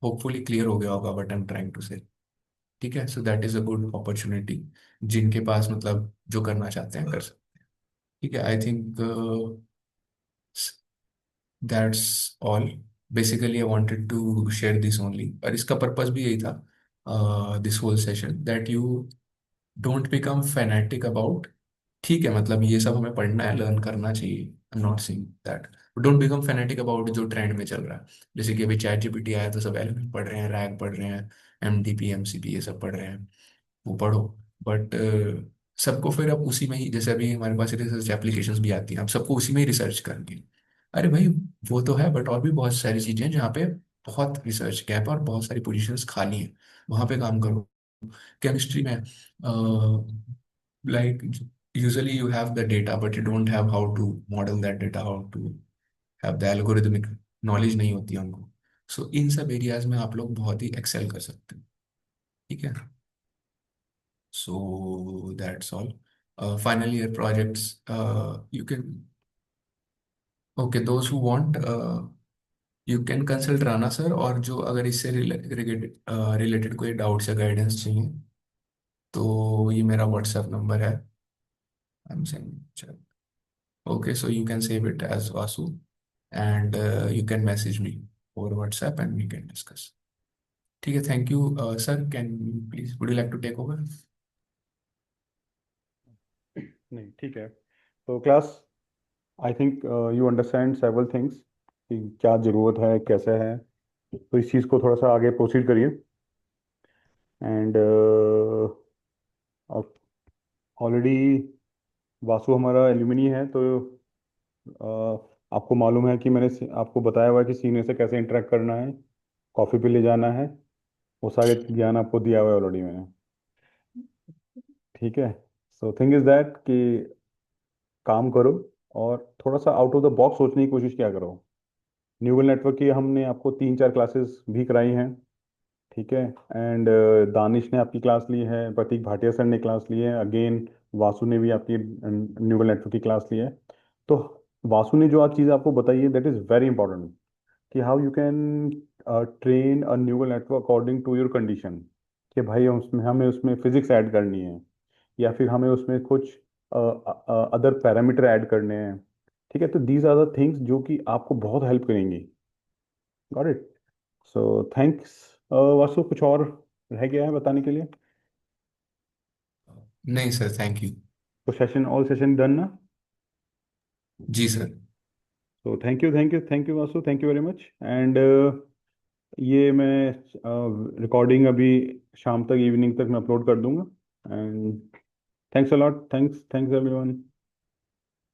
होपफुली क्लियर हो गया होगा what I am trying to say. ठीक है, so that is a good opportunity, जिनके पास मतलब जो करना चाहते हैं कर सकते हैं। ठीक है, I think that's all. Basically I wanted to share this only, और इसका पर्पस भी यही था, this whole session, that you don't become fanatic about. ठीक है, मतलब ये सब हमें पढ़ना है, लर्न करना चाहिए, I am not saying that, don't become fanatic about जो ट्रेंड में चल रहा है। जैसे कि अभी चैट जीपीटी आया तो सब एलएलएम पढ़ रहे हैं, रैग पढ़ रहे हैं, एमडीपी एमसीपी ये सब पढ़ रहे हैं, वो पढ़ो। बट सबको फिर अब उसी में ही, जैसे अभी हमारे पास रिसर्च एप्लीकेशंस भी आती हैं, अब सबको उसी में ही रिसर्च करनी। अरे भाई, वो तो है, बट और भी बहुत सारी चीजें हैं जहाँ पे बहुत रिसर्च गैप है और बहुत सारी पोजीशंस खाली हैं, वहाँ पे काम करो। केमिस्ट्री में like usually you have the data but you don't have how to model that data, how to have the algorithmic knowledge नहीं होती है उनको। सो इन सब एरियाज में आप लोग बहुत ही एक्सेल कर सकते हैं। ठीक है। So that's all. Final year projects you can, okay, those who want you can consult Rana sir, और जो अगर इससे रिलेटेड रिलेटेड कोई डाउट्स या गाइडेंस चाहिए तो ये मेरा व्हाट्सएप नंबर है। I am saying, okay, so you can save it as Vasu, and you can message me over WhatsApp and we can discuss. ठीक है, thank you sir. Can you please, would you like to take over? नहीं, ठीक है। तो class, I think you understand several things कि क्या ज़रूरत है, कैसे है। तो इस चीज़ को थोड़ा सा आगे प्रोसीड करिए। एंड ऑलरेडी वासु हमारा एल्यूमिनी है, तो आपको मालूम है कि मैंने आपको बताया हुआ है कि सीनियर से कैसे इंटरेक्ट करना है, कॉफ़ी पे ले जाना है। वो सारे ज्ञान आपको दिया हुआ है ऑलरेडी मैंने। ठीक है। सो थिंग इज़ दैट कि काम करो और थोड़ा सा आउट ऑफ द बॉक्स सोचने की कोशिश किया करो। न्यूरल नेटवर्क की हमने आपको 3-4 क्लासेस भी कराई हैं। ठीक है। एंड दानिश ने आपकी क्लास ली है, प्रतीक भाटिया सर ने क्लास ली है, अगेन वासु ने भी आपकी न्यूरल नेटवर्क की क्लास ली है। तो वासु ने जो आज चीज़ आपको बताई है, दैट इज़ वेरी इंपॉर्टेंट, कि how you can train a neural network according to your condition. कि भाई उसमें हमें उसमें फिजिक्स ऐड करनी है, या फिर हमें उसमें कुछ अदर पैरामीटर ऐड करने हैं। ठीक है। तो दीज आर द थिंग्स जो कि आपको बहुत हेल्प करेंगी। Got it. So thanks. Vasu, कुछ और रह गया है बताने के लिए? नहीं सर, थैंक यू। तो सेशन, ऑल सेशन डन ना? जी सर। तो thank you, thank you, thank you Vasu, thank you very much. And ये मैं रिकॉर्डिंग अभी शाम तक, इवनिंग तक मैं अपलोड कर दूंगा। And thanks a lot, thanks, thanks everyone.